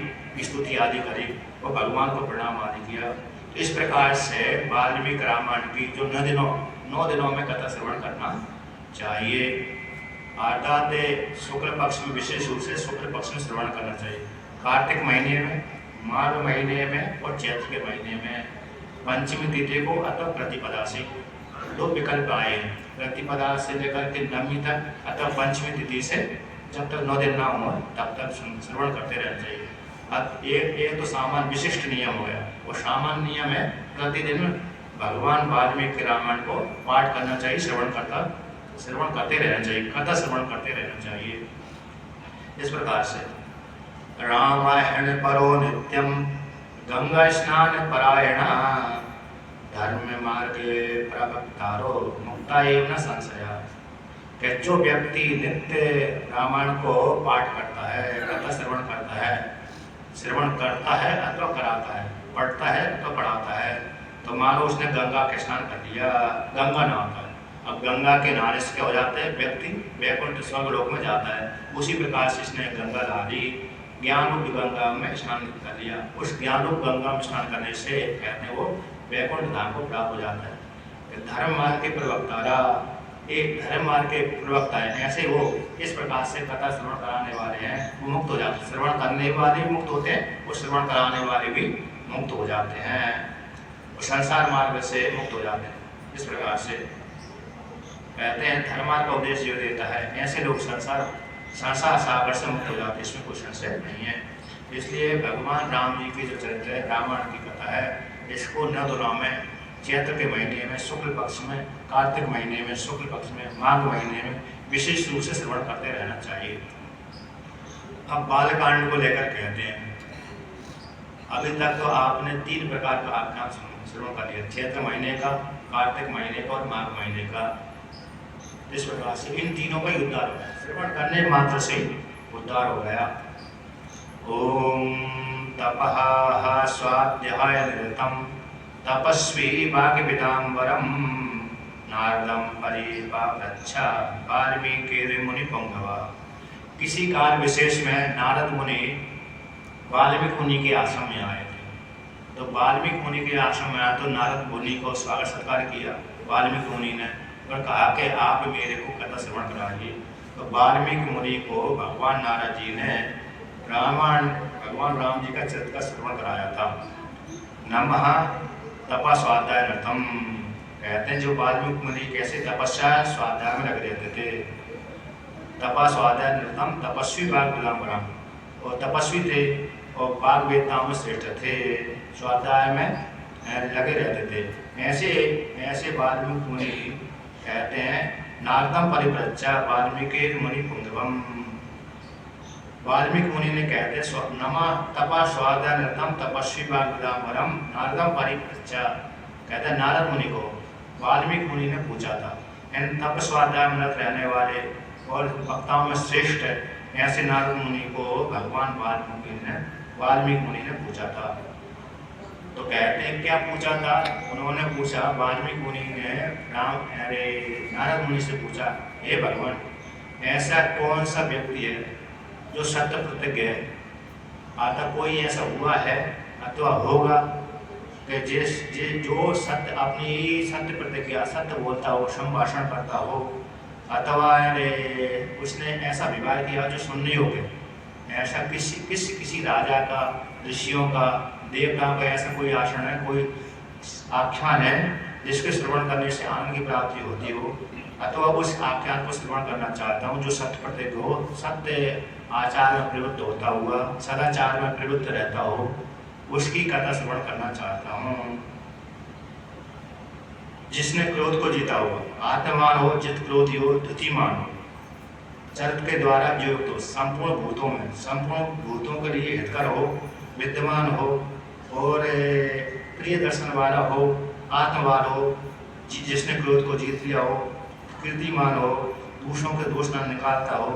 स्तुति आदि करी और भगवान को प्रणाम आदि किया। तो इस प्रकार से वाल्मीकि रामायण की जो 9 दिनों में कथा श्रवण करना चाहिए, अर्थात शुक्ल पक्ष में विशेष रूप से शुक्ल पक्ष में श्रवण करना चाहिए, कार्तिक महीने में, माघ महीने में और चैत्र के महीने में। पंचमी तिथि को अथवा प्रतिपदा से 2 विकल्प आए हैं, प्रतिपदा से लेकर के नवमी तक अथवा पंचमी तिथि से जब तक 9 दिन ना हो तब तक श्रवण करते रहना चाहिए। अब एक तो सामान्य विशिष्ट नियम हो गया, वो सामान्य नियम है प्रतिदिन भगवान वाल्मीकि रामायण को पाठ करना चाहिए, श्रवण करते रहना चाहिए, कथा श्रवण करते रहना चाहिए। इस प्रकार से रामायण परो नित्यम गंगा स्नान परायण धर्म मार्गे प्रवक्तारो मुक्ता एव न संशया। कि जो व्यक्ति नित्य रामायण को पाठ करता है, कथा श्रवण करता है अथवा कराता है, पढ़ता है तो पढ़ाता है, तो मानो उसने गंगा का स्नान कर लिया, गंगा नहाता है। अब गंगा के नहाने से क्या हो जाता है, व्यक्ति वैकुंठ स्वर्गलोक में जाता है। उसी प्रकार से इसने गंगा नहा ली, ज्ञान रूप गंगा में स्नान कर लिया, उस ज्ञान रूप गंगा में स्नान करने से कहते हैं वो वैकुंठ धाम को प्राप्त हो जाता है। धर्म मार्ग के प्रवक्ता, एक धर्म मार्ग के प्रवक्ता है, ऐसे वो इस प्रकार से कथा श्रवण कराने वाले हैं, वो मुक्त हो जाते हैं। श्रवण करने वाले भी मुक्त होते हैं, वो श्रवण कराने वाले भी मुक्त हो जाते हैं, वो संसार मार्ग से मुक्त हो जाते हैं। इस प्रकार से कहते हैं धर्म मार्ग का उपदेश जो देता है, ऐसे लोग संसार सागर से मुक्त हो जाते हैं, इसमें कोई संशय नहीं है। इसलिए भगवान राम जी की जो चरित्र है, रामायण की कथा है, इसको 9 दिनों में चैत्र के महीने में शुक्ल पक्ष में, कार्तिक महीने में शुक्ल पक्ष में, माघ महीने में विशेष रूप से श्रवण करते रहना चाहिए। अब बालकांड को लेकर कहते हैं, अभी तक तो आपने 3 प्रकार का आख्यान श्रवण कर लिया, चैत्र महीने का, कार्तिक महीने का और माघ महीने का। इस प्रकार से इन तीनों का ही उद्धार हो गया, श्रवण करने मात्र से उद्धार हो गया। ओम तपः स्वाध्याय निरतं तपस्वी वाग्विदाम्बरं नारदं परिपाव्रच्छ वाल्मीकिर्मुनिपुंगवा। किसी काल विशेष में नारद मुनि वाल्मीकि मुनि के आश्रम में आए थे। तो वाल्मीकि मुनि के आश्रम में आए तो नारद मुनि को स्वागत सत्कार किया वाल्मीकि मुनि ने, और कहा कि आप मेरे को कथा श्रवण कराइए। तो वाल्मीकि मुनि को भगवान नारद जी ने रामायण, भगवान राम जी का चरित्र का श्रवण कराया था। नमः तपा स्वाध्याय नृतम, कहते हैं जो वाल्मीकि मुनि कैसे तपस्या स्वाध्याय में लग रहते थे। तपा स्वाध्याय नृतम तपस्वी वाग्विदाम्बरम, और तपस्वी थे और वाग वेदताओं में श्रेष्ठ थे, स्वाध्याय में लगे रहते थे। ऐसे वाल्मीकि मुनि कहते हैं नारदम परिव्रज्य वाल्मीकिर्मुनिपुंगवम। वाल्मीकि मुनि ने कहते नमः तपा स्वाध्याय नृतम तपस्वी वाग्विदाम्बरम नारदम परिव्रज्य, कहते हैं नारद मुनि को वाल्मीकि मुनि ने पूछा था। इन तप स्वाध्याय में रहने वाले और वक्ताओं में श्रेष्ठ ऐसे नारद मुनि को भगवान वाल्मीकि मुनि ने पूछा था। तो कहते हैं क्या पूछा था, उन्होंने पूछा, वाल्मीकि मुनि ने नारद मुनि से पूछा, हे भगवान, ऐसा कौन सा व्यक्ति है जो सत्य प्रतिज्ञ है? आता कोई ऐसा हुआ है अथवा होगा कि जो सत्य अपनी सत्य प्रतिज्ञा सत्य बोलता हो, संभाषण करता हो, अथवा उसने ऐसा विवाह किया जो सुनने योग्य? ऐसा किसी राजा का, ऋषियों का, देवताओं का ऐसा कोई आचरण है, कोई आख्यान है जिसके श्रवण करने से आनंद की प्राप्ति होती हो, अथवा उस आख्यान को श्रवण करना चाहता हूँ जो सत्य प्रतिज्ञ हो, सत्य आचार में प्रवृत्त होता हुआ, सदाचार में प्रवृत्त रहता हो, उसकी कथा श्रवण करना चाहता हूँ। जिसने क्रोध को जीता हो, आत्मान हो, जित क्रोधी हो, धुतिमान हो, चरित्र के द्वारा जो युक्त हो, संपूर्ण भूतों के लिए हितकर हो, विद्यमान हो और प्रिय दर्शन वाला हो, आत्मवान हो, जिसने क्रोध को जीत लिया हो, कीर्तिमान हो, दूसरों के दोष न निकालता हो,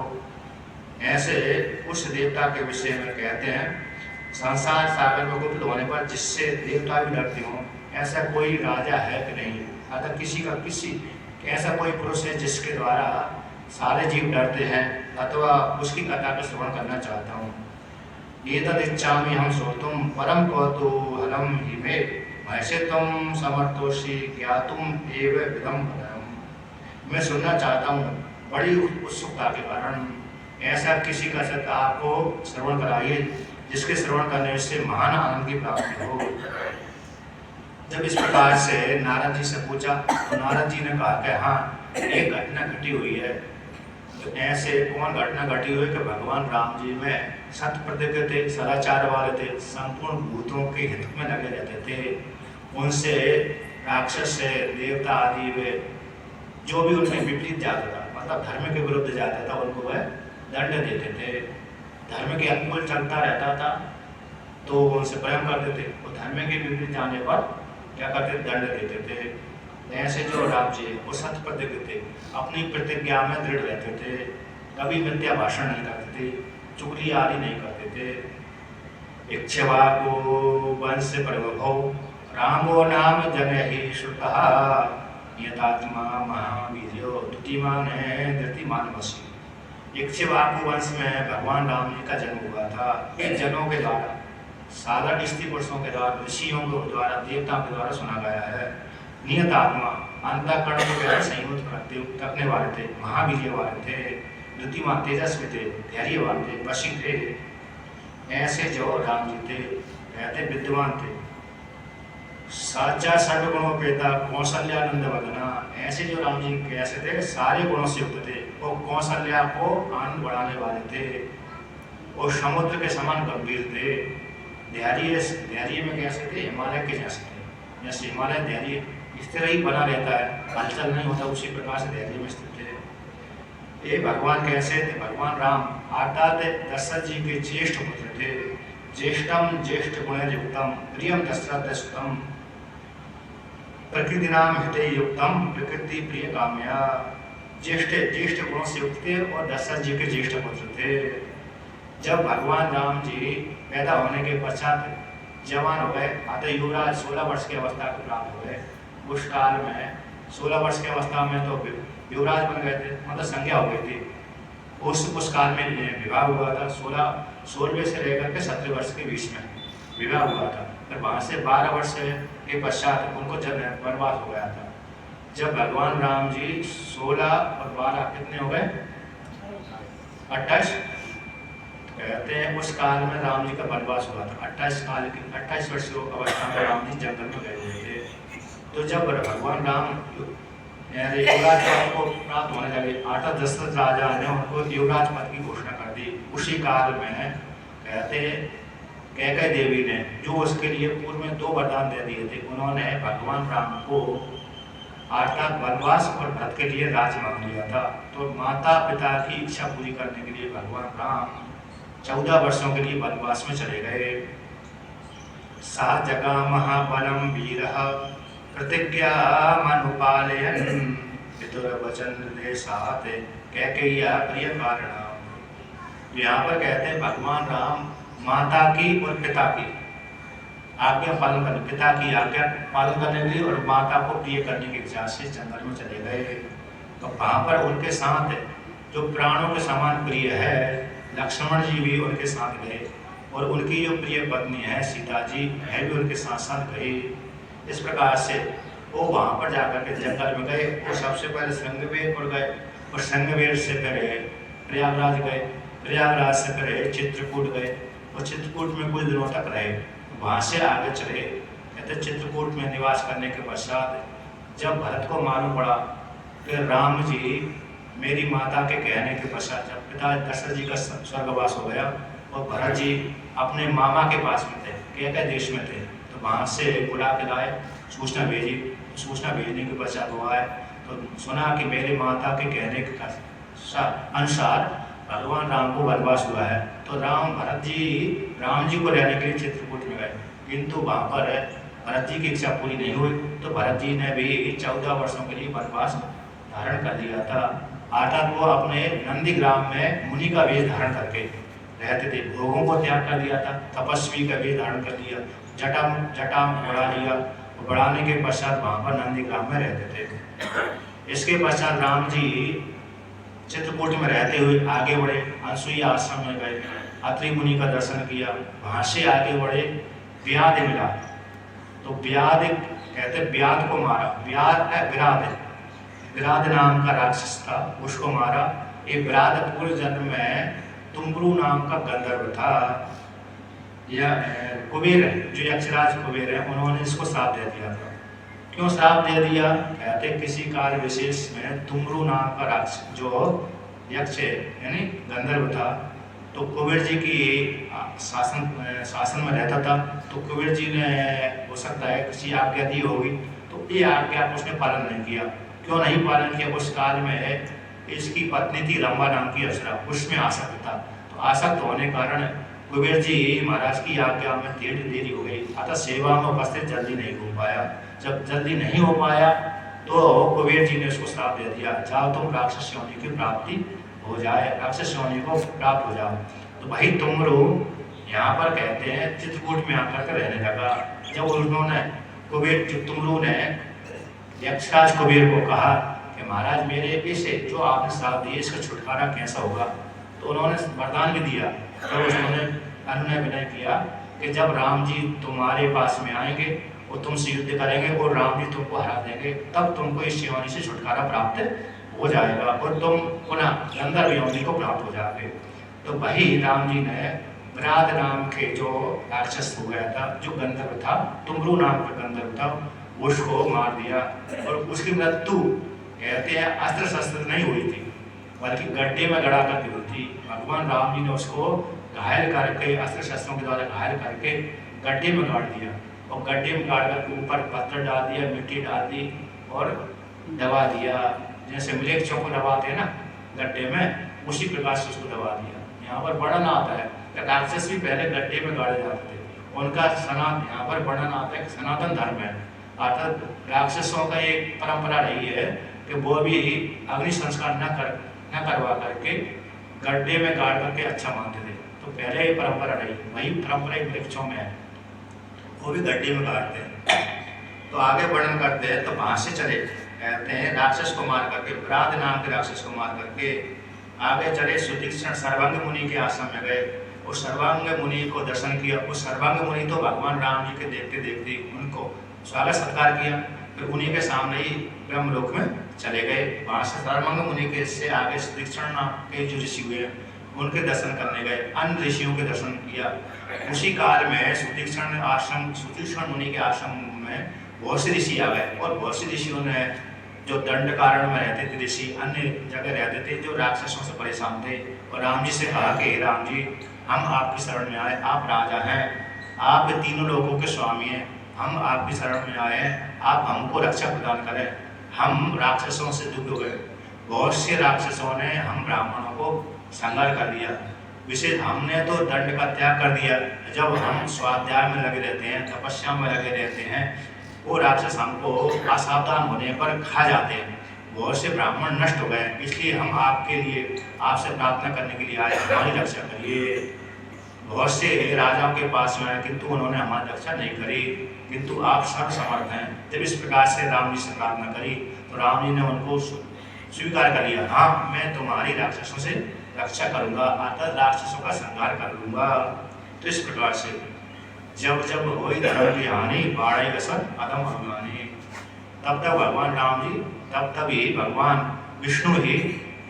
ऐसे उस देवता के विषय में कहते हैं संसार सागर में गुप्त होने पर जिससे देवता भी डरते हों, ऐसा कोई राजा है कि नहीं, अतः किसी ऐसा कोई पुरुष है जिसके द्वारा सारे जीव डरते हैं, अथवा उसकी कथा का श्रवण करना चाहता हूँ। एतदिच्छामि हम श्रोतुम परम कौतूहलम हि मे वैसे तुम समर्थोषि ज्ञातुम एव विदम पदम। मैं सुनना चाहता हूँ बड़ी उत्सुकता के कारण, ऐसा किसी का सत्य आपको श्रवण कराइए जिसके श्रवण करने से महान आनंद की प्राप्ति हो। जब इस प्रकार से नारद जी से पूछा तो नारद जी ने कहा कि हाँ, एक घटना घटी हुई है। तो ऐसे कौन घटना घटी हुई कि भगवान राम जी में सत्य प्रतिज्ञ थे, सदाचार वाले थे, संपूर्ण भूतों के हित में लगे रहते थे। उनसे राक्षस से देवता आदि वे जो भी उनके विपरीत जाता था, मतलब धर्म के विरुद्ध जाता था, उनको वह दंड देते थे। धर्म के अनुकूल चलता रहता था तो उनसे प्रेम करते थे, और धर्म के विपरीत जाने पर क्या करते, दंड देते थे। ऐसे जो राम जी वो सत्य प्रतिज्ञ थे, अपनी प्रतिज्ञा में दृढ़ रहते थे, कभी मिथ्या भाषण नहीं करते थे, चुगली आदि नहीं करते थे। इक्ष्वाकु वंश प्रभव रामो नाम जन ही श्रुतः यथात्मा महावीर्यो धृतिमान वशी। इक्ष्वाकु वंश में भगवान राम जी का जन्म हुआ था। इन जनों के द्वारा, साधारण स्त्री पुरुषों के द्वारा, ऋषियों के द्वारा, देवताओं के द्वारा सुना गया है। नियत आत्मा अंतःकरण को संयुक्त रखने वाले थे, महावीर्य वाले थे, द्युतिमान तेजस्वी थे, धैर्यवान थे, वशी थे। ऐसे जो राम जी थे कहते विद्वान थे, साचा सर्वगुणोपेता कौशल्यानंद वदना। ऐसे जो राम जी कैसे थे, सारे गुणों से युक्त थे, वो कौशल्या को आनंद बढ़ाने वाले थे, वो समुद्र के समान गंभीर थे। धैर्य में कैसे थे, हिमालय के जैसे थे। जैसे हिमालय धैर्य स्थिर ही बना रहता है, हलचल नहीं होता, उसी प्रकार से धैर्य में स्थित थे। ये भगवान कैसे थे, भगवान राम अर्थात दशरथ जी के ज्येष्ठ पुत्र थे। ज्येष्ठम ज्येष्ठ गुण युक्तम प्रियम दशरथ सुतम। प्रकृति नाम हिते युक्तम प्रकृति प्रिय काम्या। ज्येष्ठ ज्येष्ठ गुणों से युक्त थे और दशरथ जी के ज्येष्ठ पुत्र थे। जब भगवान राम जी पैदा होने के पश्चात जवान हो गए, अतः युवराज 16 वर्ष की अवस्था को प्राप्त हो गए। उस काल में 16 वर्ष की अवस्था में तो युवराज बन गए थे, मतलब संज्ञा हो गई थी। उस काल में विवाह हुआ था। 16वें से लेकर के 17 वर्ष के बीच में विवाह हुआ था। फिर वहाँ से 12 वर्ष के पश्चात उनको जब वनवास हो गया था। जब भगवान राम जी 16 और 12 कितने हो गए, 28 कहते हैं। उस काल में राम जी का वनवास हुआ था। 28 वर्ष की अवस्था में राम जी जंगल में गए हुए थे। तो जब भगवान राम युवराज पद को प्राप्त होने लगे, दशरथ राजा ने उनको युवराज पद की घोषणा कर दी। उसी काल में कहते कैकेयी देवी ने, जो उसके लिए पूर्व में 2 वरदान दे दिए थे, उन्होंने भगवान राम को वनवास और भरत के लिए राज मांग लिया था। तो माता पिता की इच्छा पूरी करने के लिए भगवान राम 14 वर्षों के लिए वनवास में चले गए। सा जगा महाबलम वीर प्रतिज्ञा मनुपालयन पितुर वचन निर्देशात कैकेय्या प्रिय कारण। यहाँ पर कहते हैं भगवान राम माता की और पिता की आज्ञा पालन करने, पिता की आज्ञा पालन करने के लिए और माता को प्रिय करने की इच्छा से जंगल में चले गए। तो वहाँ पर उनके साथ जो प्राणों के समान प्रिय है लक्ष्मण जी भी उनके साथ गए, और उनकी जो प्रिय पत्नी है सीता जी है भी उनके साथ साथ गई। इस प्रकार से वो वहाँ पर जाकर के जंगल में गए। वो सबसे पहले संगमेर पर गए, और संगमेर से फिर प्रयागराज गए, प्रयागराज से फिर चित्रकूट गए, और चित्रकूट में कुछ दिनों तक रहे। वहाँ से आगे चले। कहते चित्रकूट में निवास करने के पश्चात जब भरत को मालूम पड़ा कि राम जी मेरी माता के कहने के पश्चात, जब पिता दशरथ जी का स्वर्गवास हो गया और भरत जी अपने मामा के पास में थे, कैकेयी देश में थे, तो वहाँ से बुला के लाए, सूचना भेजी। सूचना भेजने के पश्चात वो आए तो सुना कि मेरे माता के कहने के अनुसार भगवान राम को वनवास हुआ है। तो भरत जी राम जी को रहने के लिए चित्रकूट में गए, किंतु वहाँ पर भरत जी की इच्छा पूरी नहीं हुई। तो भरत जी ने भी 14 वर्षों के लिए वनवास धारण कर लिया था। अर्थात वो अपने नंदीग्राम में मुनि का वेश धारण करके रहते थे, भोगों को त्याग कर दिया था, तपस्वी का वेश धारण कर लिया, जटा बढ़ा लिया, बढ़ाने के पश्चात वहाँ पर नंदीग्राम में रहते थे। इसके पश्चात राम जी चित्रकूट में रहते हुए आगे बढ़े, अनसुईया आश्रम में गए, अत्रि मुनि का दर्शन किया। वहाँ से आगे बढ़े, व्याध मिला, तो व्याध कहते व्याध को मारा। विराध नाम का राक्षस था, उसको मारा। एक विराध पूर्व जन्म में तुम्बरू नाम का गंधर्व था, या कुबेर है, जो यक्षराज कुबेर है, उन्होंने इसको श्राप दे दिया था। क्यों श्राप दे दिया? कहते किसी काल विशेष में तुम्बरू नाम का राक्षस जो यक्ष यानी गंधर्व था, तो कुबेर जी की शासन में रहता था। तो कुबेर जी ने हो सकता है किसी आज्ञा दी होगी, तो ये आज्ञा को उसने पालन नहीं किया। क्यों नहीं पालन किया? उस काल में इसकी पत्नी थी रंभा नाम की अप्सरा, उसमें आसक्त था। तो आसक्त होने कारण कुबेर जी महाराज की आज्ञा में देरी हो गई, अतः सेवा में उपस्थित जल्दी नहीं हो पाया। जब जल्दी नहीं हो पाया तो कुबेर जी ने उसको श्राप दे दिया, जाओ तुम राक्षस योनि की प्राप्ति हो जाए, राक्षस योनि को प्राप्त हो जाओ। तो भाई तुमरू यहाँ पर कहते हैं चित्रकूट में आकर के रहने लगा। जब उन्होंने तुमरू ने यक्षराज कुबेर को कहा कि महाराज मेरे इसे जो आपने श्राप दिए इसका छुटकारा कैसा होगा, तो उन्होंने वरदान भी दिया। तो उन्होंने अनुनय विनय किया कि जब राम जी तुम्हारे पास में आएंगे वो तुमसे युद्ध करेंगे और राम जी तुमको हरा देंगे, तब तुमको इस योनि से छुटकारा प्राप्त हो जाएगा और तुम पुनः गंधर्व योनि को प्राप्त हो जाओगे। तो वही राम जी ने विराध नाम के जो राक्षस हो गया था, जो गंधर्व था, तुम्बरू नाम का गंधर्व था, उसको मार दिया। और उसकी मृत्यु कहते हैं अस्त्र शस्त्र नहीं हुई थी, बल्कि गड्ढे में गड़ा करके हुई थी। भगवान राम जी ने उसको घायल करके, अस्त्र शस्त्रों के द्वारा घायल करके गड्ढे में गाड़ दिया, और गड्ढे में गाड़ करके ऊपर पत्थर डाल दिया, मिट्टी डाल दी और दबा दिया। जैसे मृक्षों को दबाते हैं ना गड्ढे में, उसी प्रकार से उसको दबा दिया। यहाँ पर वर्णन आता है राक्षस भी पहले गड्ढे में गाड़े जाते थे, उनका यहाँ पर वर्णन आता है सनातन धर्म है, अर्थात राक्षसों का एक परंपरा रही है कि वो भी अग्नि संस्कार न करवा करके गड्ढे में गाड़ करके अच्छा मानते थे। तो पहले ये परंपरा रही, वही परंपरा वृक्षों में है, वो भी गड्ढे में गाड़ते हैं। तो आगे वर्णन करते हैं, तो वहां से चले, कहते हैं राक्षस को मार करके, व्राध नाम के राक्षस को मार करके आगे चले। सुतीक्ष्ण सर्वांग मुनि के आश्रम में गए। उस सर्वांग मुनि को दर्शन किया। उस सर्वांग मुनि तो भगवान राम जी के देखते देखते उनको स्वागत सत्कार किया, फिर उन्हीं के सामने ही ब्रह्मलोक में चले गए। वहां से सर्वांग मुनि के से आगे सुतीक्ष्ण नाम के जो ऋषि हुए उनके दर्शन करने गए, अन्य ऋषियों के दर्शन किया। उसी काल में सुतीक्ष्ण मुनि के आश्रम में बहुत से ऋषि आ गए, और बहुत से ऋषियों ने जो दंड कारण में रहते थे ऋषि, अन्य जगह रहते थे, जो राक्षसों से परेशान थे, और राम जी से कहा कि राम जी, हम आपकी शरण में आए, आप राजा हैं, आप तीनों लोगों के स्वामी हैं, हम आपकी शरण में आए हैं, आप हमको रक्षा प्रदान करें। हम राक्षसों से दुख हो गए, बहुत से राक्षसों ने हम ब्राह्मणों को संहार कर दिया, विशेष हमने तो दंड का त्याग कर दिया। जब हम स्वाध्याय में लगे रहते हैं, तपस्या में लगे रहते हैं, वो राक्षस हमको असावधान होने पर खा जाते हैं। बहुत से ब्राह्मण नष्ट हो गए, इसलिए हम आपके लिए, आपसे प्रार्थना करने के लिए आए, हमारी रक्षा करिए। बहुत से राजाओं के पास में आए, किंतु उन्होंने हमारी रक्षा नहीं करी, किंतु आप सर्वसमर्थ हैं। जब इस प्रकार से राम जी से प्रार्थना करी, तो राम जी ने उनको स्वीकार कर लिया, हाँ मैं तुम्हारी राक्षसों से रक्षा करूंगा, अर्थात राक्षसों का संहार कर लूंगा। तो इस प्रकार से जब जब होई धर्म की हानि, बाढ़ई असर अदम अभिमानी, तब तक भगवान राम जी, तब ही भगवान विष्णु ही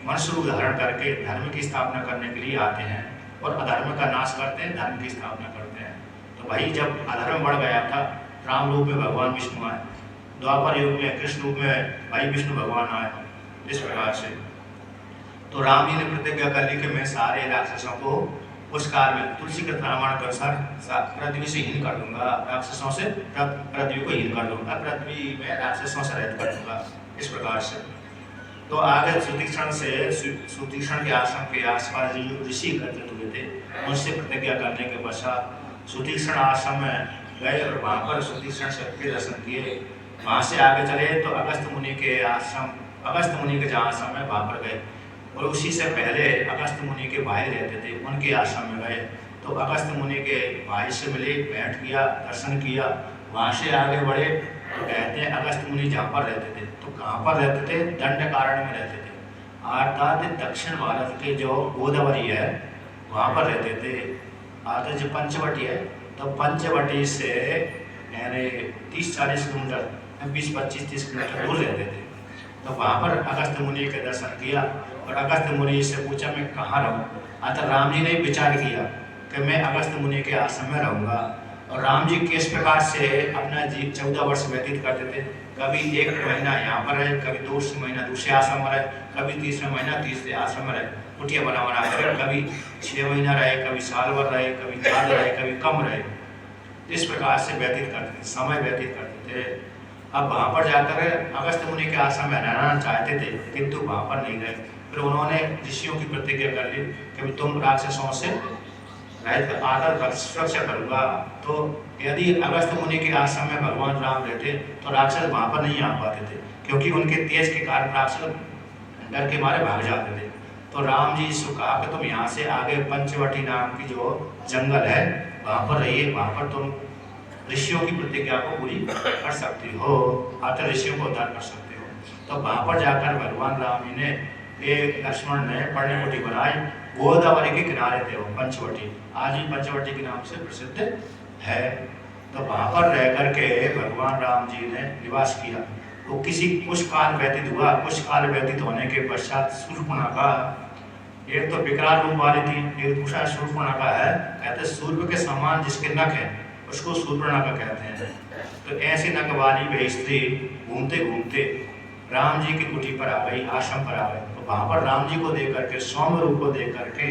मनुष्य रूप धारण करके धर्म की स्थापना करने के लिए आते हैं, और अधर्म का नाश करते हैं, धर्म की स्थापना करते हैं। तो भाई जब अधर्म बढ़ गया था, राम रूप में भगवान विष्णु आए, द्वापर युग में कृष्ण रूप में भाई विष्णु भगवान आए। इस प्रकार से तो राम जी ने प्रतिज्ञा कर ली कि मैं सारे राक्षसों को उस काल में तुलसी के रामायण के अनुसार पृथ्वी से हीन कर दूंगा, राक्षसों से पृथ्वी को हीन कर दूंगा, पृथ्वी में राक्षसों से रहित कर दूंगा। इस प्रकार से तो आगे सुतीक्ष्ण के आश्रम के आसपास जो ऋषि एकत्रित हुए थे, उनसे प्रतिज्ञा करने के पश्चात सुतीक्ष्ण आश्रम में गए, और वहाँ पर सुतीक्ष्ण के दर्शन किए। वहाँ से आगे चले तो अगस्त मुनि के आश्रम, अगस्त मुनि के जहाँ आश्रम है वहाँ पर गए, और उसी से पहले अगस्त मुनि के भाई रहते थे, उनके आश्रम में गए। तो अगस्त मुनि के भाई से मिले, भेंट किया, दर्शन किया। वहाँ से आगे बढ़े तो कहते हैं अगस्त मुनि जहाँ पर रहते थे, तो कहाँ पर रहते थे, दंडकारण्य में रहते थे, अर्थात दक्षिण भारत के जो गोदावरी है वहाँ पर रहते थे। अर्थात जो पंचवटी है, तो पंचवटी से यानी 30-40 किलोमीटर, 20-25-30 किलोमीटर दूर रहते थे। तो वहाँ पर अगस्त मुनि के दर्शन किया, और अगस्त मुनि से पूछा मैं कहाँ रहूँ। अतः राम जी ने विचार किया कि मैं अगस्त मुनि के आश्रम में रहूँगा। और राम जी किस प्रकार से अपना 14 वर्ष व्यतीत करते थे, कभी 1 महीना यहाँ पर रहे, कभी 2 महीना दूसरे आश्रम में रहे, कभी 3रा महीना तीसरे आश्रम में रहे, कुटिया बना कर, कभी 6 महीना रहे, कभी साल भर रहे, कभी ज़्यादा रहे, कभी कम रहे। इस प्रकार से व्यतीत करते थे, समय व्यतीत करते थे। अब वहाँ पर जाकर अगस्त मुनि के आश्रम में रहना चाहते थे, किंतु वहाँ पर नहीं गए। फिर उन्होंने ऋषियों की प्रतिज्ञा कर ली कि तुम राक्षसों से रहित आदर सुरक्षा करूँगा। तो यदि अगस्त मुनि के आश्रम में भगवान राम रहते तो राक्षस वहाँ पर नहीं आ पाते थे, क्योंकि उनके तेज के कारण राक्षस डर के मारे भाग जाते थे। तो राम जी से कहा कि तुम यहाँ से आगे पंचवटी नाम की जो जंगल है वहाँ पर रहिए, वहाँ पर तुम ऋषियों की प्रतिज्ञा को पूरी कर सकती हो, आते ऋषियों को उद्धार कर सकते हो। तो वहाँ पर जाकर भगवान राम जी ने, एक लक्ष्मण ने पर्णकुटी बनाई, गोदावरी के किनारे थे वो पंचवटी, आज भी पंचवटी के नाम से प्रसिद्ध है। तो वहाँ पर रह करके भगवान राम जी ने निवास किया। तो कुछ काल व्यतीत हुआ, कुछ काल व्यतीत होने के पश्चात शूर्पणखा, एक तो विकराल रूप वाली थी, एक दूसरा शूर्पणखा है, कहते सूर्य के समान जिसके नख है उसको शूर्पणखा कहते हैं। तो ऐसी नख वाली वह स्त्री घूमते घूमते राम जी की कुटी पर आ गई, आश्रम पर आ गई। तो वहाँ पर राम जी को देख करके, सौम्य रूप को देख करके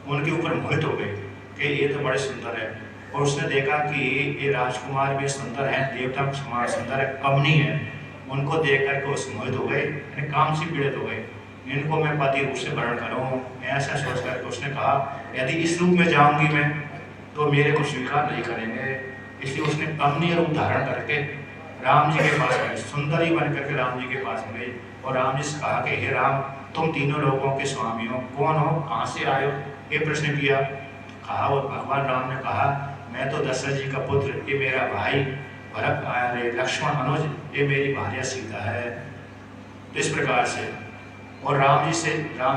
उनके ऊपर मोहित हो गए कि ये तो बड़े सुंदर है। और उसने देखा कि ये राजकुमार भी सुंदर हैं, देवता के समान सुंदर है, कमनी है। उनको देख करके उस मोहित हो गए, काम से पीड़ित हो गए, इनको मैं पति रूप से वर्ण करूँ। ऐसा सोच करके उसने कहा यदि इस रूप में जाऊंगी मैं तो मेरे को स्वीकार नहीं करेंगे। इसलिए उसने कमनी रूप धारण करके राम जी के पास गए, सुंदरी बन करके राम जी के पास गए और राम जी से कहा कि हे राम, तुम तीनों लोगों के स्वामी हो, कौन हो, कहाँ से आए हो, ये प्रश्न किया। कहा, और भगवान राम ने कहा, मैं तो दशरथ जी का पुत्र, ये मेरा भाई भरत, लक्ष्मण, अनुज, ये मेरी भार्या सीता है। तो इस प्रकार से, और राम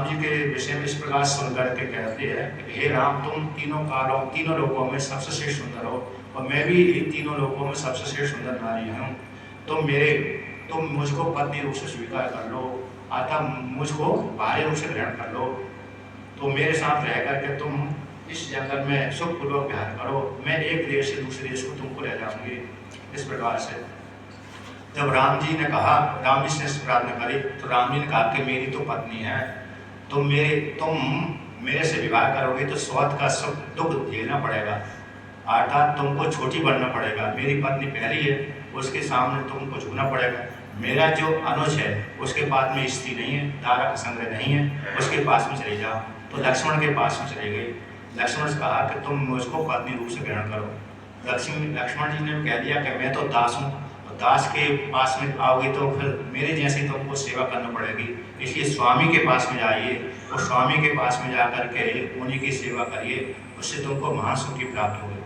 जी के विषय में इस प्रकार सुन करके कहते हैं, हे राम, तुम तीनों कालों, तीनों लोगों में सबसे श्रेष्ठ सुंदर हो, और मैं भी इन तीनों लोगों में सबसे श्रेष्ठ सुंदर नारी हूँ। तुम मुझको पत्नी रूप से स्वीकार कर लो, अतः मुझको भार्य रूप से ग्रहण कर लो। तो मेरे साथ रह करके तुम इस जंगल में सुखपूर्वक विहार करो, मैं एक देश से दूसरे देश को तुमको ले जाऊंगी। इस प्रकार से जब राम जी ने प्रार्थना करी, तो राम जी ने कहा कि मेरी तो पत्नी है, तुम मेरे से विवाह करोगे तो स्वाद का सुख दुख झेलना पड़ेगा, अर्थात तुमको छोटी बनना पड़ेगा। मेरी पत्नी पहली है, उसके सामने तुमको झुकना पड़ेगा। मेरा जो अनुज है उसके पास में स्त्री नहीं है, दारा का संग्रह नहीं है, उसके पास में चले जाओ। तो लक्ष्मण के पास में चले गए। लक्ष्मण से कहा कि तुम मुझको पत्नी रूप से ग्रहण करो। लक्ष्मण जी ने कह दिया कि मैं तो दास हूँ, दास के पास में आओगे तो फिर मेरे जैसी तुमको सेवा करना पड़ेगी, इसलिए स्वामी के पास में जाइए और स्वामी के पास में जा करके उन्हीं की सेवा करिए, उससे तुमको महान सुख की प्राप्ति होगी।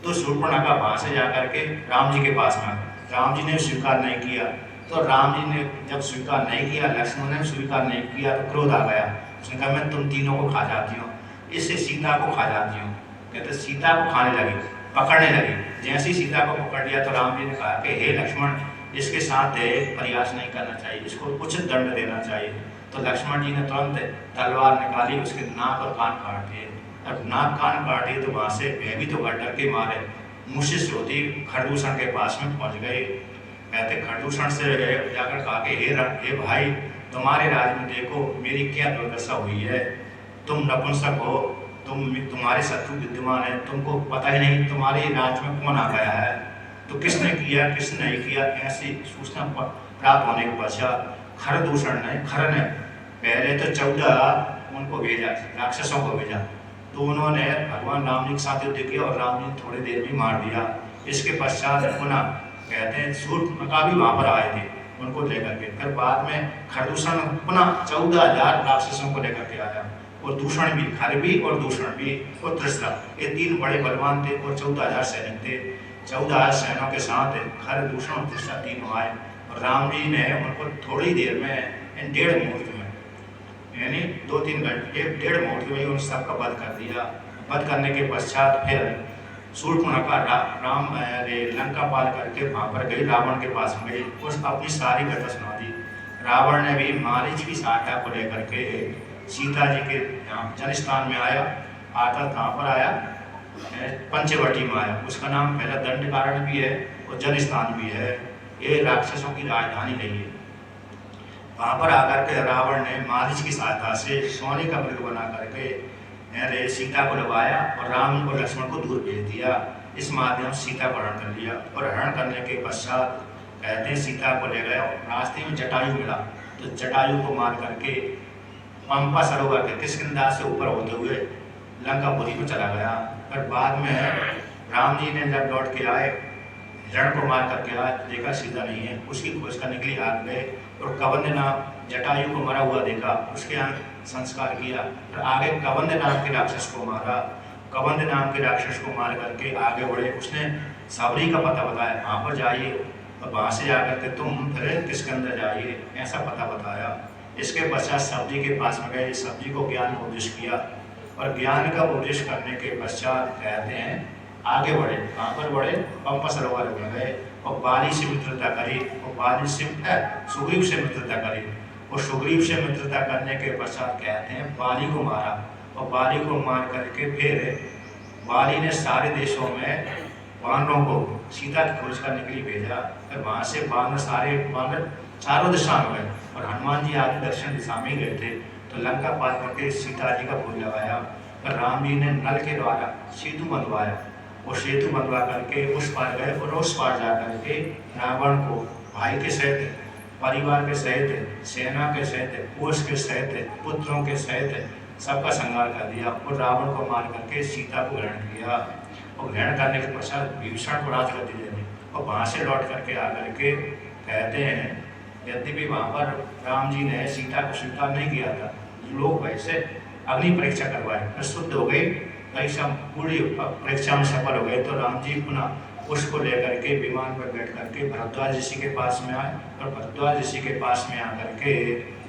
तो शूर्पणखा वहाँ से जा करके राम जी के पास में आ गए। राम जी ने स्वीकार नहीं किया, तो राम जी ने जब स्वीकार नहीं किया, लक्ष्मण ने स्वीकार नहीं किया, तो क्रोध आ गया। उसने कहा, मैं तुम तीनों को खा जाती हूँ, इससे सीता को खा जाती हूँ। कहते सीता को खाने लगी, पकड़ने लगी। जैसे ही सीता को पकड़ लिया तो राम जी ने कहा कि हे लक्ष्मण, इसके साथ प्रयास नहीं करना चाहिए, इसको उचित दंड देना चाहिए। तो लक्ष्मण जी ने तुरंत तलवार निकाली, उसके नाक और कान काट दिए। अब नाक कान काट दिए तो वहाँ से भयभीत होकर डर के मारे मुशिष्य होती खरदूषण के पास में पहुँच गए। कहते खरदूषण से जाकर कहा कि हे भाई, तुम्हारे राज्य में देखो मेरी क्या दुर्दशा हुई है, तुम नपुंसक हो, तुम्हारे शत्रु विद्यमान है, तुमको पता ही नहीं तुम्हारे राज्य में कौन आ गया है, तो किसने किया किसने नहीं किया, ऐसी सूचना प्राप्त होने के पश्चात खर ने पहले तो 14 उनको भेजा, राक्षसों को भेजा। तो उन्होंने भगवान राम जी के साथ युद्ध किया और राम जी थोड़ी देर में मार दिया। इसके पश्चात पुनः कहते हैं शूर्पणखा भी वहाँ पर आए थे उनको लेकर के। फिर बाद में खरदूषण पुनः 14,000 राक्षसों को लेकर के आया, और दूषण भी, खर भी और दूषण भी और त्रिशरा, ये 3 बड़े बलवान थे और 14,000 सैनिक थे। 14,000 सैनिकों के साथ खर, दूषण और त्रिशरा तीनों आए, और राम जी ने उनको थोड़ी देर में, 1.5 मुहूर्त में, यानी 2-3 घंटे, 1.5 मुहूर्त में उन सबका वध कर दिया। वध करने के पश्चात फिर शूर्पणखा लंका पाल करके वहाँ पर गई, रावण के पास में गई, उस अपनी सारी घटना सुना दी। रावण ने भी मारीच की सहायता को लेकर के सीता जी के जन्मस्थान में आया, आता कहाँ पर आया, पंचवटी में आया। उसका नाम पहला दंड कारण भी है और जनस्थान भी है, ये राक्षसों की राजधानी नहीं है। वहाँ पर आकर के रावण ने मारीच की सहायता से सोने का मृग बना करके सीता को लगाया और राम और लक्ष्मण को दूर भेज दिया। इस माध्यम से सीता को हरण कर लिया, और हरण करने के पश्चात कहते हैं सीता को ले गया। रास्ते में जटायु मिला, तो जटायु को मार करके पंपा सरोवर के किष्किंधा से ऊपर होते हुए लंकापुरी में चला गया। पर बाद में राम जी ने जब लौट के आए, हिरण को मार करके आए, देखा सीता नहीं है, उसकी खोज करने के लिए आ गए, और कबंध नाम जटायु को मरा हुआ देखा, उसके यहाँ संस्कार किया। फिर आगे कबंध नाम के राक्षस को मारा, कबंध नाम के राक्षस को मार करके आगे बढ़े। उसने सबरी का पता बताया, वहाँ पर जाइए, और वहाँ से जाकर के तुम फिर किष्किंधा जाइए, ऐसा पता बताया। इसके पश्चात सबरी के पास में गए, सबरी को ज्ञान का उपदेश किया, और ज्ञान का उपदेश करने के पश्चात कहते हैं आगे बढ़े। कहाँ पर बढ़े, पंपा सरोवर में गए, और बाली से मित्रता करी, और बाली से सुग्रीव से मित्रता करी, और सुग्रीव से मित्रता करने के पश्चात कहते हैं बाली को मारा, और बाली को मार करके फिर बाली ने सारे देशों में वानरों को सीता की खोज करने के लिए भेजा। फिर वहाँ से वानर चारों दिशा में गए, और हनुमान जी आगे दक्षिण दिशा में ही गए थे। तो लंका पार करके सीता जी का फूल लगाया, और राम जी ने नल के द्वारा सेतु बंधवाया, और सेतु बंधवा करके उस पार गए, और उस पार जा करके रावण को भाई के सहित, परिवार के सहित, सेना के सहित, कोष के सहित, पुत्रों के सहित सबका संहार कर दिया, और रावण को मार करके सीता को ग्रहण किया। और ग्रहण करने के पश्चात विभीषण को राजगद्दी दे दी। और वहाँ से लौट करके आकर के कहते हैं, यद्यपि वहाँ पर राम जी ने सीता को स्वीकार नहीं किया था, लोग वैसे अग्नि परीक्षा करवाए, फिर शुद्ध हो गई, परीक्षा पूरी परीक्षा में सफल हो गए, तो राम जी पुनः उसको लेकर के विमान पर बैठ करके भरद्वाज ऋषि के पास में आए, और भरद्वाज ऋषि के पास में आकर के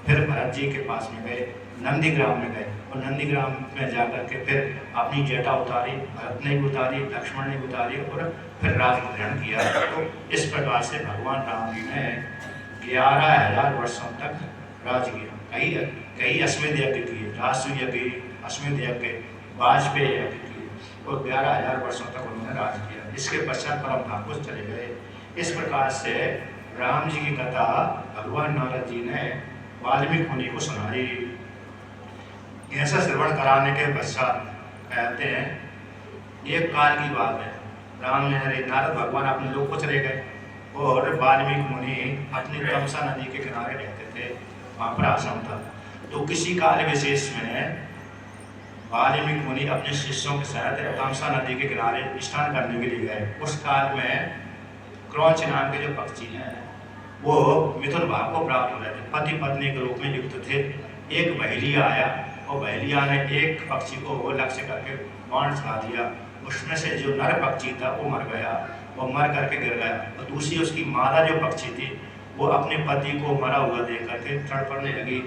फिर भरत जी के पास में गए, नंदीग्राम में गए, और नंदीग्राम में जाकर के फिर अपनी जटा उतारी, भरत ने भी उतारी, लक्ष्मण ने भी उतारी, और फिर राज ग्रहण किया। तो इस प्रकार से भगवान राम जी ने 11,000 वर्षों तक राज किया। कई अश्वमेध यज्ञ किए, राजसूय यज्ञ, अश्वमेध यज्ञ, वाजपेयी यज्ञ किए, और 11,000 वर्षों तक उन्होंने राज किया। इसके पश्चात परम धाम को चले गए। इस प्रकार से राम जी की कथा भगवान नारद जी ने वाल्मीकि मुनि को सुनाई। ऐसा श्रवण कराने के पश्चात कहते हैं, एक काल की बात है, नारद भगवान अपने लोक को चले गए, और वाल्मीकि मुनि अपनी तमसा नदी के किनारे रहते थे, वहाँ पर आश्रम था। तो किसी काल विशेष में वाल्मीकि मुनि अपने शिष्यों के साथ तमसा नदी के किनारे स्नान करने के लिए गए। उस काल में क्रौंच नाम के जो पक्षी हैं वो मिथुन भाव को प्राप्त हो रहे थे, पति पत्नी के रूप में युक्त थे। एक बहेलिया आया, और बहेलिया ने एक पक्षी को वो लक्ष्य करके बाण चला दिया। उसमें से जो नर पक्षी था वो मर गया, वो मर करके गिर गया, और दूसरी उसकी मादा जो पक्षी थी वो अपने पति को मरा हुआ देख करके तड़पड़ने लगी,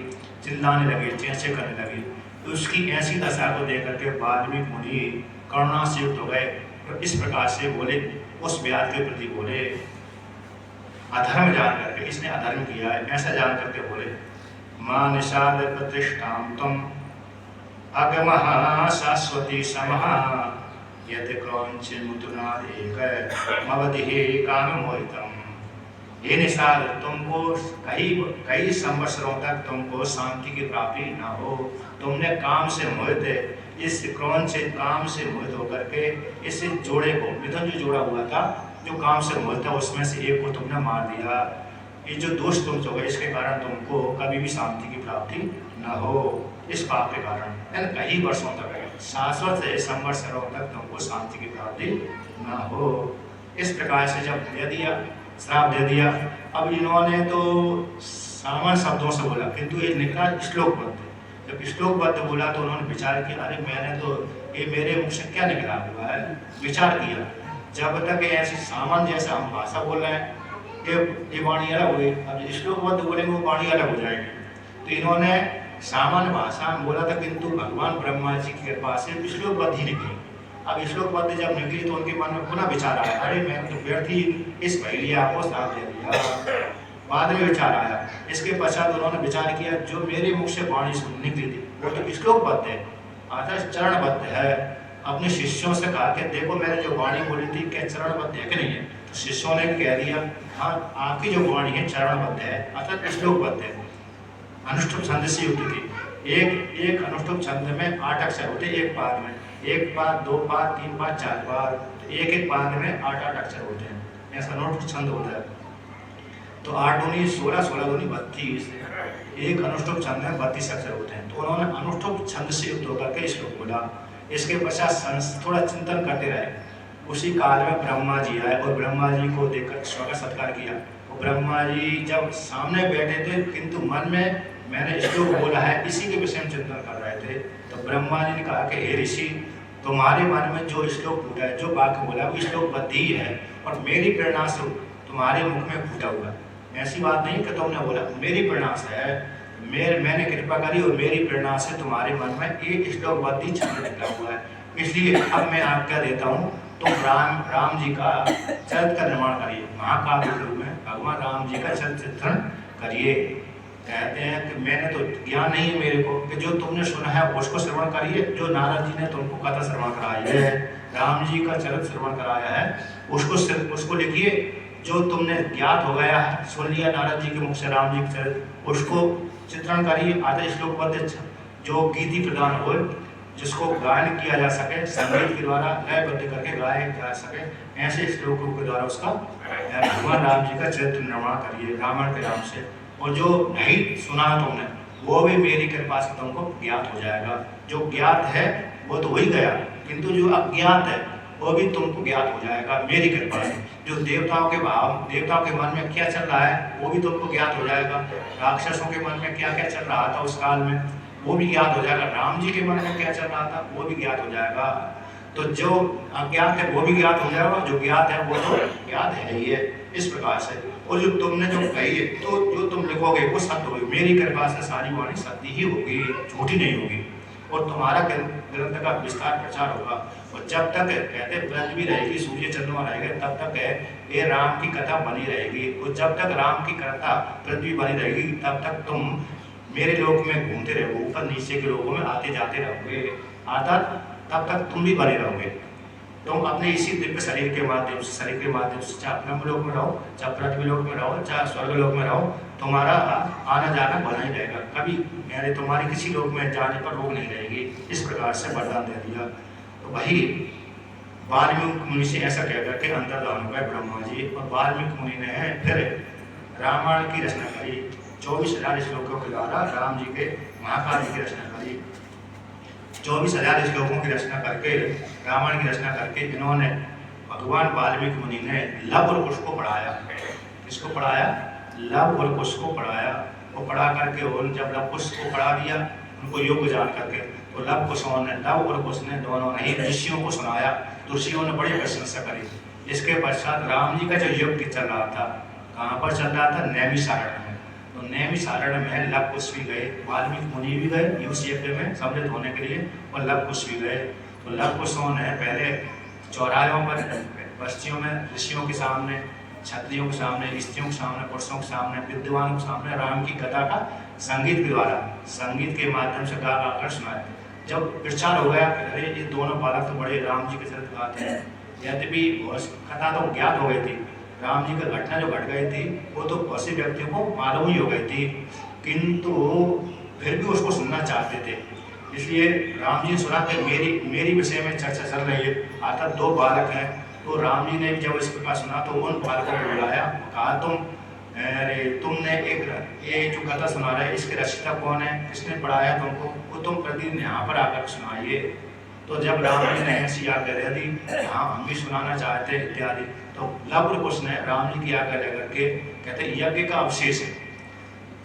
चिल्लाने लगी, चेंचे करने लगी। तो उसकी ऐसी दशा को देख करके वाल्मीकि मुनि करुणा से युक्त हो गए, और इस प्रकार से बोले, उस व्याध के प्रति बोले, अधर्म जान करके, इसने अधर्म किया है, ऐसा जान करके बोले, मां निषाद प्रतिष्ठाम तुम अगमः शाश्वती समः यदि क्रौंच मुतुनादेक मवदिहि काममोहितम्। ये निषाद, तुमको कई संवत्सरों तक तुमको शांति की प्राप्ति न हो, तुमने काम से मोहित, इस क्रौंच से काम से मोहित होकर के इस जोड़े को, मिथुन जो जोड़ा हुआ था, जो काम से मोहित था, उसमें से एक को तुमने मार दिया। ये जो दोष तुम हो गए, इसके कारण तुमको कभी भी शांति की प्राप्ति न हो, इस पाप के कारण कई वर्षों तक, शाश्वत संवत्सरों तक तुमको शांति की प्राप्ति न हो। इस प्रकार से जब दे दिया, श्राप दे दिया। अब इन्होंने तो सामान्य शब्दों से बोला, किंतु ये निकला श्लोकबद्ध। जब श्लोकबद्ध बोला तो उन्होंने विचार किया, अरे मैंने तो ये मेरे मुख से क्या निकला हुआ है, विचार किया। जब तक ऐसी सामान्य जैसा हम भाषा बोल रहे हैं, ये वाणी अलग हुई, अब श्लोकबद्ध बोलेंगे वो वाणी अलग हो जाएगी। तो इन्होंने सामान्य भाषा में बोला था, किंतु भगवान ब्रह्मा जी की कृपा से श्लोकबद्ध ही निकली। अब श्लोकबद्ध जब निकली तो उनके मन में पुनः विचार आया, अरे मैं तो व्यर्थी इस बहेलिया को श्राप दे दिया। बाद में विचार आया, इसके पश्चात उन्होंने विचार किया, जो मेरे मुख से वाणी निकली थी वो तो श्लोकबद्ध है, अर्थात चरणबद्ध है। अपने शिष्यों से कहा कि देखो मैंने जो वाणी बोली थी क्या चरणबद्ध है कि नहीं है। तो शिष्यों ने कह दिया, हाँ आपकी जो वाणी है चरणबद्ध है, अर्थात श्लोकबद्ध है, अनुष्ठुप छंद से युक्त थी। एक अनुष्ठुप छंद में 8 अक्षर होते, एक पाद में 1 पाद, 2 पाद, 3 पाद, 4 पाद, एक पाद में 8 अक्षर होते हैं, ऐसा अनुष्ठुप छंद होता है। तो 8 दूनी 16, 16 दूनी 32, एक अनुष्ठुप छंद में 32 अक्षर होते हैं। तो उन्होंने अनुष्ठुप छंद से युक्त होकर के श्लोक बोला। इसके पश्चात थोड़ा चिंतन करते रहे। उसी काल में ब्रह्मा जी आए, और ब्रह्मा जी को देखकर स्वागत सत्कार किया। और ब्रह्मा जी जब सामने बैठे थे, किंतु मन में मैंने श्लोक बोला है इसी के विषय में चिंतन कर रहे थे। तो ब्रह्मा जी ने कहा कि हे ऋषि, तुम्हारे मन में जो श्लोक फूटा है, जो वाक्य बोला वो श्लोकबद्ध ही है, और मेरी प्रेरणा से तुम्हारे मुख में फूटा हुआ है। ऐसी बात नहीं कि तुमने बोला, मेरी प्रेरणा से है, मैंने कृपा करी और मेरी प्रेरणा से तुम्हारे मन में एक श्लोकबद्ध ही छंद निकला हुआ है। इसलिए अब मैं आज्ञा देता हूँ, तुम राम जी का चरित्र का निर्माण करिए, महाकाव्य के रूप में भगवान राम जी का चित्रण करिए। कहते हैं कि मैंने तो ज्ञान नहीं है मेरे को, कि जो तुमने सुना है उसको श्रवण करिए। जो नारद जी ने तुमको कथा श्रवण कराई है, राम जी का चरित्र श्रवण कराया है, उसको लिखिए। जो तुमने ज्ञात हो गया है, सुन लिया नारद जी के मुख से राम जी के चरित्र, उसको चित्रण करिए। आधे श्लोकबद्ध जो गीति प्रदान हो, जिसको गायन किया जा सके, संगीत के द्वारा लयबद्ध करके गाया जा सके, ऐसे श्लोकों के द्वारा उसका भगवान राम जी का चरित्र निर्माण करिए रामायण के नाम से। और जो नहीं सुना तुमने वो भी मेरी कृपा से तुमको ज्ञात हो जाएगा। जो ज्ञात है वो तो हो ही गया, किंतु जो अज्ञात है वो भी तुमको ज्ञात हो जाएगा मेरी कृपा से। जो देवताओं के भाव, देवताओं के मन में क्या चल रहा है वो भी तुमको ज्ञात हो जाएगा। राक्षसों के मन में क्या क्या चल रहा था उस काल में वो भी ज्ञात हो जाएगा। राम जी के मन में क्या चल रहा था वो भी ज्ञात हो जाएगा। तो जो अज्ञात है वो भी ज्ञात हो जाएगा, जो ज्ञात है वो तो ज्ञात है ही है। इस प्रकार से और जो तुमने जो कही है तो जो तुम लिखोगे वो सत्य होगी। मेरी कृपा से सारी वाणी सत्य ही होगी, झूठी नहीं होगी। और तुम्हारा ग्रंथ का विस्तार प्रचार होगा। और जब तक कहते पृथ्वी रहेगी, सूर्य चंद्रमा रहेगा, तब तक है ये राम की कथा बनी रहेगी। और जब तक राम की कथा पृथ्वी बनी रहेगी तब तक तुम मेरे लोक में घूमते रहोगे, ऊपर नीचे के लोगों में आते जाते रहोगे, अर्थात तब तक तुम भी बने रहोगे। तुम अपने इसी दिव्य शरीर के माध्यम से चाहे अपने लोक में रहो, चाहे पृथ्वी लोक में रहो, चाहे स्वर्ग लोक में रहो, तुम्हारा आना जाना बना ही रहेगा। कभी यानी तुम्हारी किसी लोक में जाने पर रोक नहीं रहेगी। इस प्रकार से वरदान दे दिया। तो वही वाल्मीकि मुनि से ऐसा कह करके अंतर्धान हुआ ब्रह्मा जी। और वाल्मीकि मुनि ने फिर रामायण की रचना करी। 24,000 श्लोकों के द्वारा राम जी के महाकाव्य की रचना करी। 24,000 श्लोकों की रचना करके रामायण की रचना करके इन्होंने भगवान वाल्मीकि मुनि ने लव और कुश को पढ़ाया। किसको पढ़ाया? लव और कुश को पढ़ाया। वो पढ़ा करके और जब लव कुश को पढ़ा दिया उनको योग जान करके, तो लव कुशों ने, लव और कुश ने दोनों ने ही ऋषियों को सुनाया। तो ऋषियों ने बड़ी प्रशंसा करी। इसके पश्चात राम जी का जो यज्ञ चल रहा था, कहाँ पर चल रहा था? नैमिषारण्य में। तो नैमिषारण्य में लव कुश भी गए, वाल्मीकि मुनि भी गए उस यज्ञ में सम्मिलित होने के लिए, और लव कुश भी गए। तो लव कुशों ने पहले चौराहों पर बस्तियों में ऋषियों के सामने, क्षत्रियों के सामने, स्त्रियों के सामने, पुरुषों के सामने, विद्वानों के सामने राम की कथा का संगीत के द्वारा, संगीत के माध्यम से गा कर सुनाए। जब प्रचार हो गया कि अरे ये दोनों बालक तो बड़े राम जी के चरित्र गाते हैं, यद्यपि कथा तो ज्ञात हो गई थी, राम जी की घटना जो घट गई थी वो तो बहुत से व्यक्तियों को मालूम ही हो गई थी, किंतु फिर भी उसको सुनना चाहते थे। इसलिए राम जी सुनाते मेरी विषय में चर्चा चल रही है, अर्थात 2 बालक हैं। तो राम जी ने जब इस प्रकार सुना तो उन बालकों को बुलाया, कहा तुमने ये जो कथा सुना रहे हैं इसके रचयिता कौन है, किसने पढ़ाया तुमको, वो तुम प्रतिदिन यहाँ पर आकर सुनाइए। तो जब राम जी ने ऐसी आज्ञा दी, हाँ हम भी सुनाना चाहते इत्यादि, तो लव और कुश ने राम जी की आज्ञा लेकर के कहते यज्ञ का अवशेष है,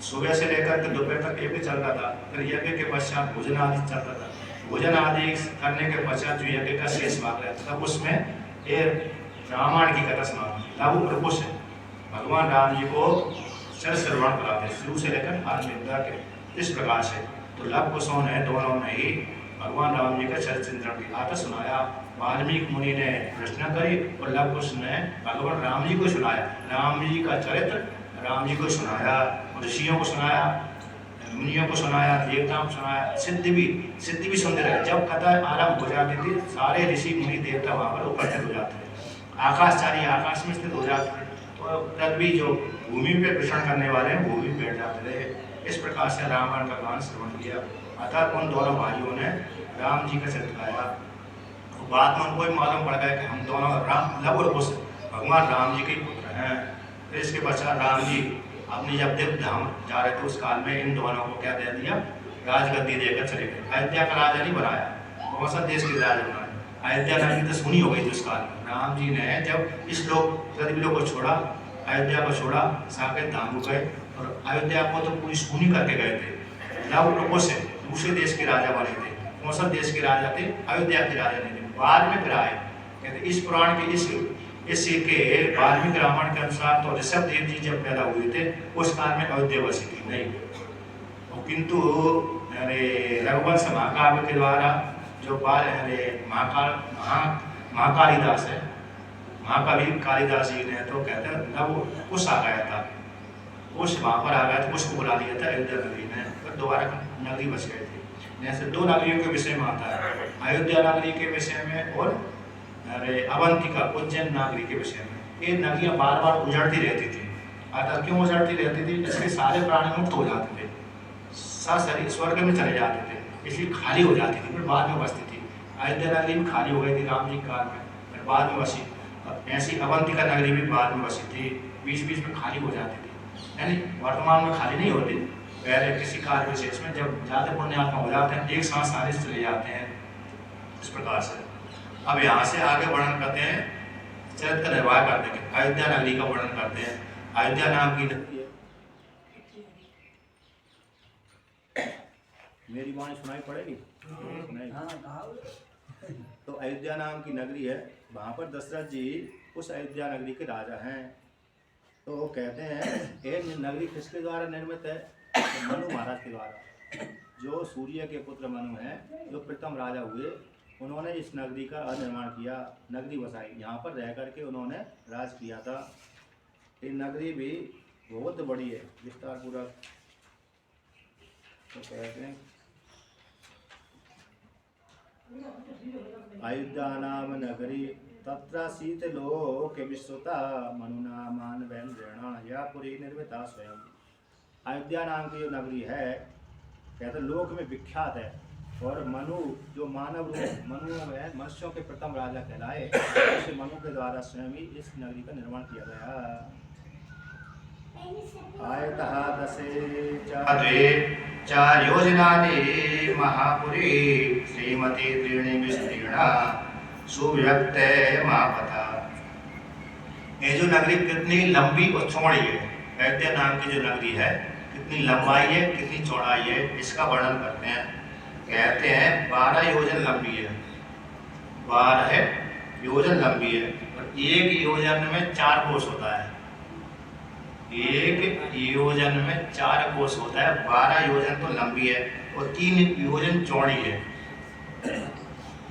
सुबह से लेकर के दोपहर तक यज्ञ चल रहा था। फिर यज्ञ के पश्चात भोजन आदि चलता था। भोजन आदि करने के पश्चात जो यज्ञ का शेष भाग रहता था उसमें ये रामायण की कथा सुना। लव और कुश भगवान राम जी को चर श्रवण कराते शुरू से लेकर अंत तक। इस प्रकार से तो लव कुशों ने दोनों ने ही भगवान राम जी का चरित्र की कथा सुनाया। वाल्मीकि मुनि ने रचना करी और लव कुश ने भगवान राम जी को सुनाया। राम जी का चरित्र राम जी को सुनाया, ऋषियों को सुनाया, मुनियों को सुनाया, देवताओं को सुनाया, सिद्ध भी सुनते रहे। जब कथा आरंभ हो जाती थी सारे ऋषि मुनि देवता वहाँ पर उपस्थित हो जाते थे। आकाशचारी आकाश में स्थित हो जाते थे, तो पृथ्वी जो भूमि पे प्रश्न करने वाले हैं वो भी बैठ जाते थे। इस प्रकार से रामायण का गान श्रवण किया। अतः उन दोनों भाइयों ने राम जी का चरित्र गाया। बाद में उनको मालूम पड़ गया कि हम दोनों लव और कुश भगवान राम जी के पुत्र हैं। फिर इसके पश्चात राम जी अपनी जब दिव्य धाम जा रहे थे उस काल में इन दोनों को क्या दे दिया? राजगद्दी देकर चले गए। अयोध्या का राजा नहीं बनाया, कौन सा देश के राजा बनाया? अयोध्या नगरी तो सुनी हो गई थी उस काल में। राम जी ने जब इस लोग पृथ्वी लोक को छोड़ा, अयोध्या को छोड़ा, साकेत धाम को गए और अयोध्या को तो पूरी सुनी करके गए थे। लव लोगों से दूसरे देश के राजा बने थे। कौन सा देश के राजा थे? अयोध्या के राजा नहीं थे। बाद में फिर आए। कहते इस पुराण के इसके वाल्मीकि रामायण के अनुसार तो ऋषभ देव जी जब पैदा हुए थे उस काल में अयोध्या बसी थी नहीं, किंतु रघुवंश महाकाव्य के द्वारा जो महाकालिदास है, महाकवि कालिदास जी ने तो कहते हैं लव कुश आ गया था, कुश वहाँ पर आ गया था, कुश को बुला लिया था अयोध्या नगरी में, फिर दोबारा नगरी बस गई थी। जैसे 2 नगरियों के विषय में आता है, अयोध्या नगरी के विषय में और अवंतिका उज्जैन नगरी के विषय में। ये नगरियाँ बार बार उजड़ती रहती थी। अतः क्यों उजड़ती रहती थी? इसके सारे प्राणी मुक्त हो जाते थे, सशरीर स्वर्ग में चले जाते थे, इसलिए खाली हो जाती थी, फिर बाद में बसती थी। अयोध्या नगरी भी खाली हो गई थी राम जी काल में, फिर बाद में बसी। ऐसी अवंतिका नगरी भी बाद में बसी थी, बीच बीच में खाली हो जाती थी। यानी वर्तमान में खाली नहीं होती, पहले किसी कार्य विशेष में जब ज़्यादा पुण्यात्मा हो जाते हैं एक साथ सारे चले जाते हैं। इस प्रकार से अब यहाँ से आगे वर्णन करते हैं, चरित्र का निर्वाह करते हैं, अयोध्या नगरी का वर्णन करते हैं। अयोध्या नाम की नगरी है, मेरी वाणी सुनाई पड़ेगी? नहीं। तो अयोध्या नाम की नगरी है, वहाँ पर दशरथ जी उस अयोध्या नगरी के राजा हैं। तो वो कहते हैं ये नगरी किसके द्वारा निर्मित है? तो मनु महाराज के द्वारा। जो सूर्य के पुत्र मनु हैं, जो प्रथम राजा हुए, उन्होंने इस नगरी का निर्माण किया, नगरी बसाई, यहाँ पर रह करके उन्होंने राज किया था। ये नगरी भी बहुत बड़ी है, विस्तार पूर्वक। तो कहते हैं अयोध्या नाम नगरी तत्र शीतलोके विश्रुता मनुना मानवेन्द्रेण या पुरी निर्मिता स्वयं। अयोध्या नाम की जो नगरी है, कहते लोक में विख्यात है, और मनु जो मानव रूप मनु है, मनुष्यों के प्रथम राजा कहलाए, उस मनु के द्वारा स्वयं ही इस नगरी का निर्माण किया गया। आयतः दशे चार योजनानि महापुरी श्रीमती त्रीणि विस्तीर्णा सुव्यक्त महापथा। ये जो नगरी कितनी लंबी और चौड़ी है, अयोध्या नाम की जो नगरी है, कितनी लंबाई है, कितनी चौड़ाई है, इसका वर्णन करते हैं। कहते हैं 12 योजन लंबी है, 12 योजन लंबी है, और एक योजन में 4 कोस होता है। एक योजन में 4 कोस होता है, 12 योजन तो लंबी है और 3 योजन चौड़ी है।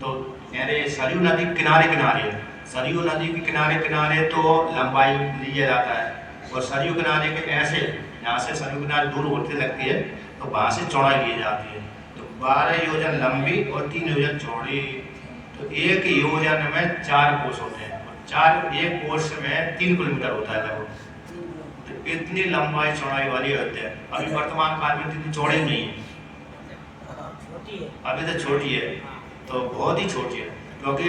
तो यानी सरयू नदी किनारे किनारे है, सरयू नदी के किनारे किनारे तो लंबाई लिया जाता है, और सरयू किनारे के ऐसे यहाँ से सरयू किनारे दूर होते लगती है, तो वहाँ से चौड़ाई ली जाती है। तो 12 योजन लंबी और 3 योजन चौड़ी। तो एक योजन में 4 कोस होते हैं, और एक कोस में 3 किलोमीटर होता है लगभग। तो इतनी लंबाई चौड़ाई वाली अयोध्या अभी वर्तमान काल में इतनी चौड़ी नहीं है, अभी तो छोटी है, तो बहुत ही छोटी है। क्योंकि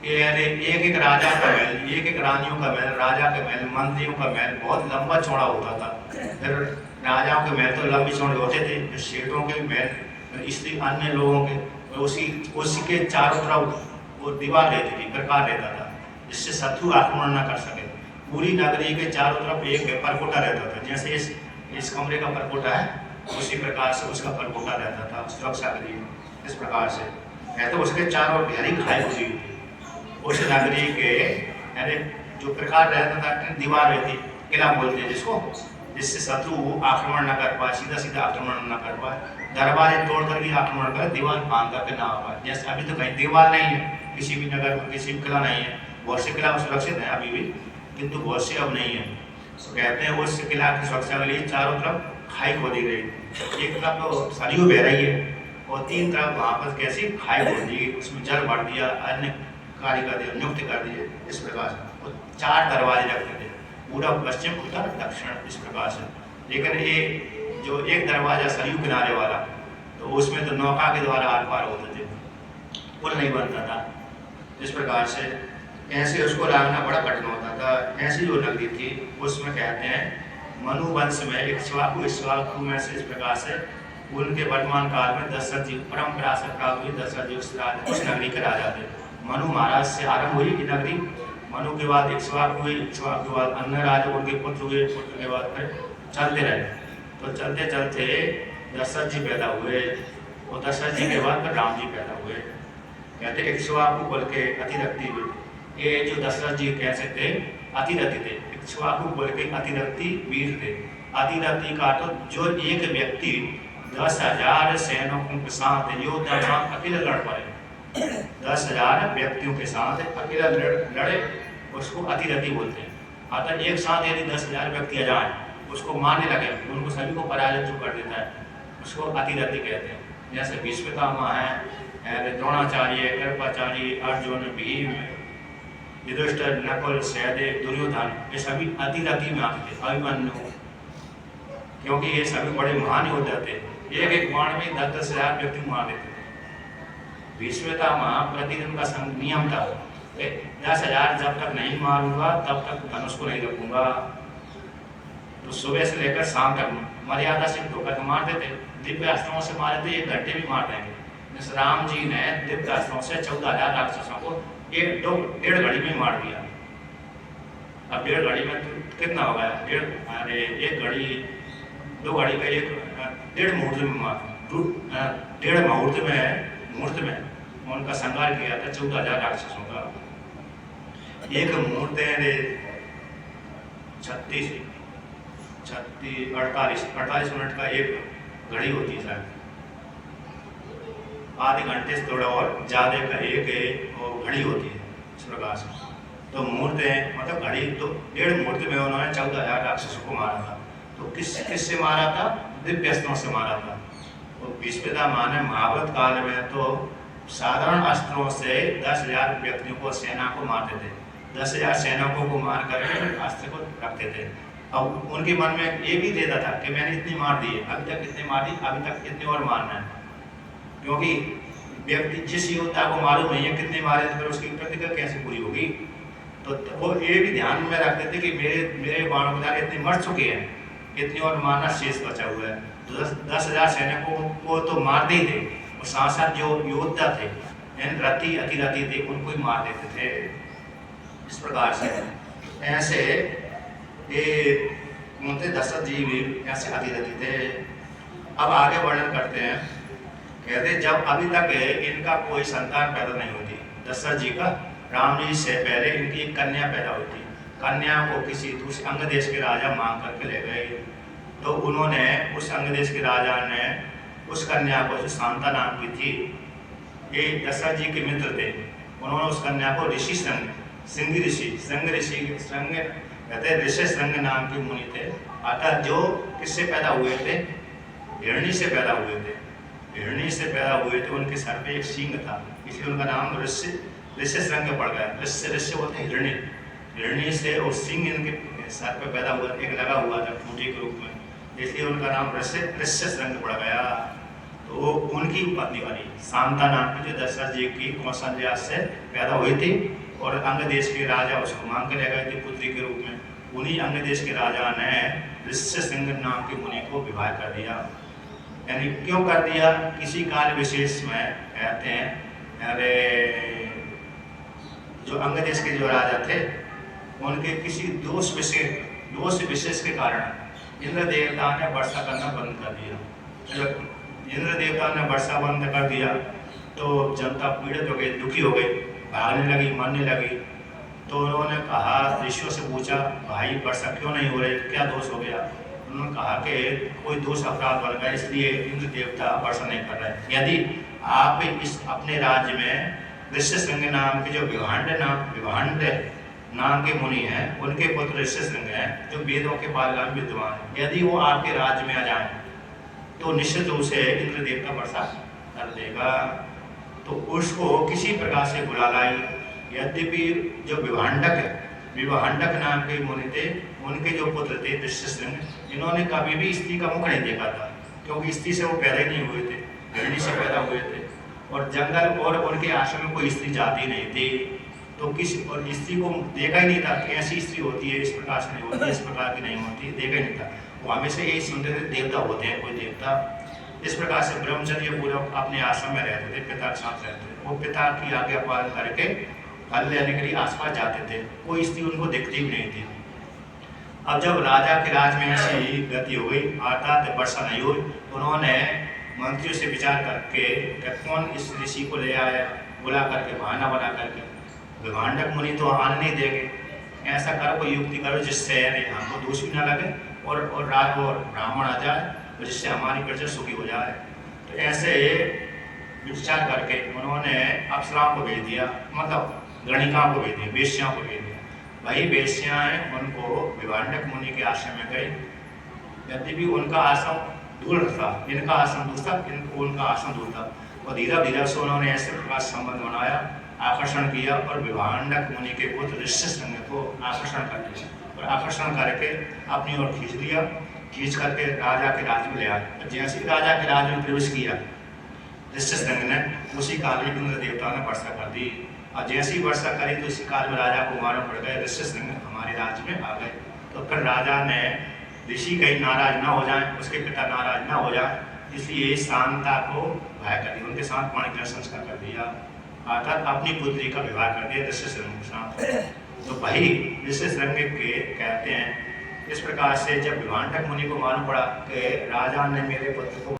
एक एक राजा का महल, एक एक रानियों का महल, राजा के महल, मंत्रियों का महल बहुत लंबा चौड़ा होता था। फिर राजाओं के महल तो लंबी चौड़े होते थे, शेठों के महल, इसलिए अन्य लोगों के उसी के चारों तरफ वो दीवार रहती थी, प्रकार रहता था, जिससे शत्रु आक्रमण न कर सके। पूरी नगरी के चारों तरफ एक परकोटा रहता था, जैसे इस कमरे का परकोटा है, उसी प्रकार से उसका परकोटा रहता था सुरक्षा के लिए। इस प्रकार से कहते उसके चारों गहरी खाई हुई थी। उस नगरी के यानी जो प्रकार रहता था, दीवार रहती, किला बोलते हैं जिसको, जिससे शत्रु आक्रमण न कर पाए, सीधा सीधा आक्रमण न कर पाए, दरवाजे तोड़ कर भी आक्रमण कर, दीवार बांध करके ना आ पाए। जैसे अभी तो कहीं दीवार नहीं है, किसी भी नगर में किसी भी किला नहीं है, बहुत से किला सुरक्षित है अभी भी, किंतु बहुत से अब नहीं है। तो कहते हैं उस किला की सुरक्षा के लिए चारों तरफ खाई खोदी गई, एक तरफ तो सरयू बह रही है और 3 तरफ वहाँ पर कैसी खाई खोदी गई, उसमें जल भर दिया, अन्य कार्य कर दिया, नियुक्त कर दिए। इस प्रकार से और 4 दरवाजे रखते थे, पूरब पश्चिम उत्तर दक्षिण, इस प्रकार से। लेकिन ये जो एक दरवाजा सरयू किनारे वाला, तो उसमें तो नौका के द्वारा आर पार होते थे, पुल नहीं बनता था। इस प्रकार से ऐसे उसको लांघना बड़ा कठिन होता था। ऐसी जो नगरी थी उसमें कहते हैं मनु वंश में इक्ष्वाकु में से इस प्रकार से उनके वर्तमान काल में दशरथ जी परंपरा से प्राप्त हुई। दशरथ जी उस नगरी के राजा थे। मनु महाराज से आरंभ हुई ये नगरी, मनु के बाद इक्ष्वाकु हुई, इक्ष्वाकु के बाद अन्य राजा उनके पुत्र हुए, पुत्र के बाद फिर चलते रहे। तो चलते चलते दशरथ जी पैदा हुए और दशरथ जी के बाद फिर राम जी पैदा हुए। कहते इक्ष्वाकु कुल के अतिरथी हुए। ये जो दशरथ जी कैसे थे, अतिरथी थे। इक्ष्वाकु कुल के अतिरथी वीर थे। अतिरथी का तो जो एक व्यक्ति 10,000 सैनिकों के साथ योद्धा साथ अकेले लड़ पाए, 10,000 व्यक्तियों के साथ अकेला लड़े, उसको अतिरथी बोलते हैं। अतः एक साथ यदि 10,000 व्यक्ति आ जाए, उसको मारने लगे, उनको सभी को पराजित जो कर देता है, उसको अतिरथी कहते हैं। जैसे भीष्म पितामह है, द्रोणाचार्य, कृपाचार्य, अर्जुन, भीम, युधिष्ठिर, नकुल, सहदेव, दुर्योधन, ये सभी अतिरथी में आते थे। अभिमन्यु, क्योंकि ये सभी बड़े महान योद्धा थे, एक एक बाण में 10,000 व्यक्ति मार देते थे। भीष्म पितामह प्रतिदिन का नियम था, 10,000 जब तक नहीं मारूंगा तब तक धनुष को नहीं रखूंगा। तो सुबह से लेकर शाम तक मर्यादा से धोकर मारते थे। दिव्य अस्त्रों से मारे थे, 1 घंटे भी मार देंगे, इस राम जी ने दिव्य अस्त्रों से 14,000 राक्षसों को 1-1.5 घड़ी में मार दिया। अब 1.5 घड़ी में तो कितना हो गया? अरे 1 घड़ी 2 घड़ी का 1.5 मुहूर्त में 1.5 मुहूर्त में उनका संहार किया था 14,000 राक्षसों का। एक मुहूर्त है 48 मिनट का एक घड़ी होती है शायद, आधे घंटे से थोड़ा और ज़्यादा का एक घड़ी होती है इस प्रकार से। तो मुहूर्त है मतलब घड़ी, तो 1.5 मुहूर्त में उन्होंने 14,000 राक्षसों को मारा था। तो किससे मारा था? दिव्य अस्त्रों से मारा था। तो भीष्म माने महाभारत काल में तो साधारण अस्त्रों से 10,000 व्यक्तियों को, सेना को मारते थे। 10,000 सैनिकों को मार करके अस्त्र को रखते थे। अब उनके मन में ये भी देता था कि मैंने इतनी मार दी है, अभी तक इतनी मार दी, अभी तक इतनी और मारना है। क्योंकि व्यक्ति जिस योद्धा को मालूम नहीं है कितने मारे तो फिर उसकी प्रतिक्रिया कैसे पूरी होगी। तो वो ये भी ध्यान में रखते थे कि मेरे बाणों के द्वारा इतने मर चुके हैं, इतनी और मारना शेष बचा हुआ है। तो 10,000 सैनिकों को तो मारते ही थे, और साथ साथ जो योद्धा थे रति अतिरथी थे उनको ही मार देते थे। इस प्रकार से ऐसे दशरथ जी भी ऐसे अतिरथी थे। अब आगे वर्णन करते हैं, कहते जब अभी तक इनका कोई संतान पैदा नहीं होती, दशरथ जी का राम जी से पहले इनकी एक कन्या पैदा हुई थी। कन्या को किसी दूसरे अंग देश के राजा मांग करके ले गए। तो उन्होंने उस अंग देश के राजा ने उस कन्या को, जो शांता नाम की थी, ये दशरथ जी के मित्र थे, उन्होंने उस कन्या को ऋषि श्रृंग कहते ऋषि श्रृंग नाम के मुनि थे। अर्थात जो किससे पैदा हुए थे? हिरणी से पैदा हुए थे। हिरणी से पैदा हुए थे, उनके सर पे एक सींग था, इसलिए उनका नाम ऋषि श्रृंग पड़ गया। ऋषि बोलते हैं हिरणी, हिरणी से और सिंह इनके सर पे पैदा हुआ, एक लगा हुआ था खूंटी के रूप में, इसलिए उनका नाम ऋषि श्रृंग पड़ गया। तो उनकी पत्नी वाली शांता नाम की, जो दशरथ जी की कौशल्या से पैदा हुई थी, और अंग देश के राजा उसको मांग कर ले गए थे पुत्री के रूप में। उन्हीं अंग देश के राजा ने ऋषि श्रृंग नाम के मुनि को विवाह कर दिया। यानी क्यों कर दिया? किसी काल विशेष में कहते हैं, अरे जो अंग देश के जो राजा थे उनके किसी दोष विशेष के कारण इंद्र देवता ने वर्षा करना बंद कर दिया। जब इंद्र देवता ने वर्षा बंद कर दिया तो जनता पीड़ित हो गई, दुखी हो गई, भागने लगी, मरने लगी। तो उन्होंने कहा, ऋषियों से पूछा, भाई वर्षा क्यों नहीं हो रही, क्या दोष हो गया? उन्होंने कहा कि कोई दोष अपराध बन गया, इसलिए इंद्र देवता वर्षा नहीं कर रहे। यदि आप इस अपने राज्य में ऋषि श्रृंग नाम के जो विभांड नाम के मुनि हैं, उनके पुत्र ऋषि श्रृंग हैं, जो वेदों के पालगान विद्वान हैं, यदि वो आपके राज्य में आ जाए तो निश्चित रूप से इंद्र देवता वर्षा कर देगा। तो उसको किसी प्रकार से बुला लाई। यद्यपि जो विभांडक नाम के मुनि थे, उनके जो पुत्र थे ऋषि श्रृंग, इन्होंने कभी भी स्त्री का मुख नहीं देखा था, क्योंकि स्त्री से वो पैदा ही नहीं हुए थे, हिरणी से पैदा हुए थे। और जंगल और उनके आश्रम में कोई स्त्री जाती नहीं थी, तो किसी और स्त्री को देखा ही नहीं था कि ऐसी स्त्री होती है, इस प्रकार से नहीं होती है, इस प्रकार की नहीं होती, देखा ही नहीं था। वो हमेशा यही सुनते थे देवता होते हैं, कोई देवता। इस प्रकार से ब्रह्मचर्य पूर्वक अपने आश्रम में रहते थे, पिता के साथ रहते थे। वो पिता की आज्ञा पालन करके फल लेने के लिए आसपास जाते थे, कोई स्त्री उनको दिखती भी नहीं थी। अब जब राजा के राज में ऐसी गति हो गई, अर्थात वर्षा नहीं हुई, उन्होंने मंत्रियों से विचार करके कौन इस ऋषि को ले आया, बुला करके बहाना बना करके, विभांडक मुनि तो आने नहीं देंगे, ऐसा करो, कोई युक्ति करो जिससे हमको दोष भी ना लगे और राज और ब्राह्मण आ जाए, जिससे हमारी प्रजा सुखी हो जाए। तो ऐसे विचार करके उन्होंने अप्सराओं को भेज दिया, मतलब गणिकाओं को भेज दिया, वेश्याओं को भेज दिया। वही वेश्याएं उनको विभांडक मुनि के आश्रम में गई। यद्यपि उनका आश्रम दूर था, इनका आश्रम दूर था, उनका आश्रम दूर था, और धीरे धीरे से उन्होंने ऐसे प्रकार संबंध बनाया, आकर्षण किया, और विभांडक मुनि के पुत्र ऋषि श्रृंग को आकर्षण कर दिया, और आकर्षण करके अपनी ओर खींच लिया, खींच करके राजा के राज्य में ले आया। जैसे ही राजा के राज्य में प्रवेश किया ऋषि श्रृंग ने, उसी काल में इंद्र देवता ने वर्षा कर दी। और जैसी वर्षा करी तो इसी काल में राजा को मालूम पड़ गए ऋषि श्रृंग हमारे राज्य में आ गए। तो फिर राजा ने ऋषि कहीं नाराज ना हो जाए, उसके पिता नाराज ना हो जाए, इसलिए शांता को विवाह कर दिया, उनके साथ माणिक संस्कार कर दिया, अर्थात अपनी पुत्री का विवाह कर दिया ऋष्यशृंग के साथ। तो भाई ऋष्यशृंग के कहते हैं इस प्रकार से जब विभाटक मुनि को मालूम पड़ा कि राजा ने मेरे पुत्र को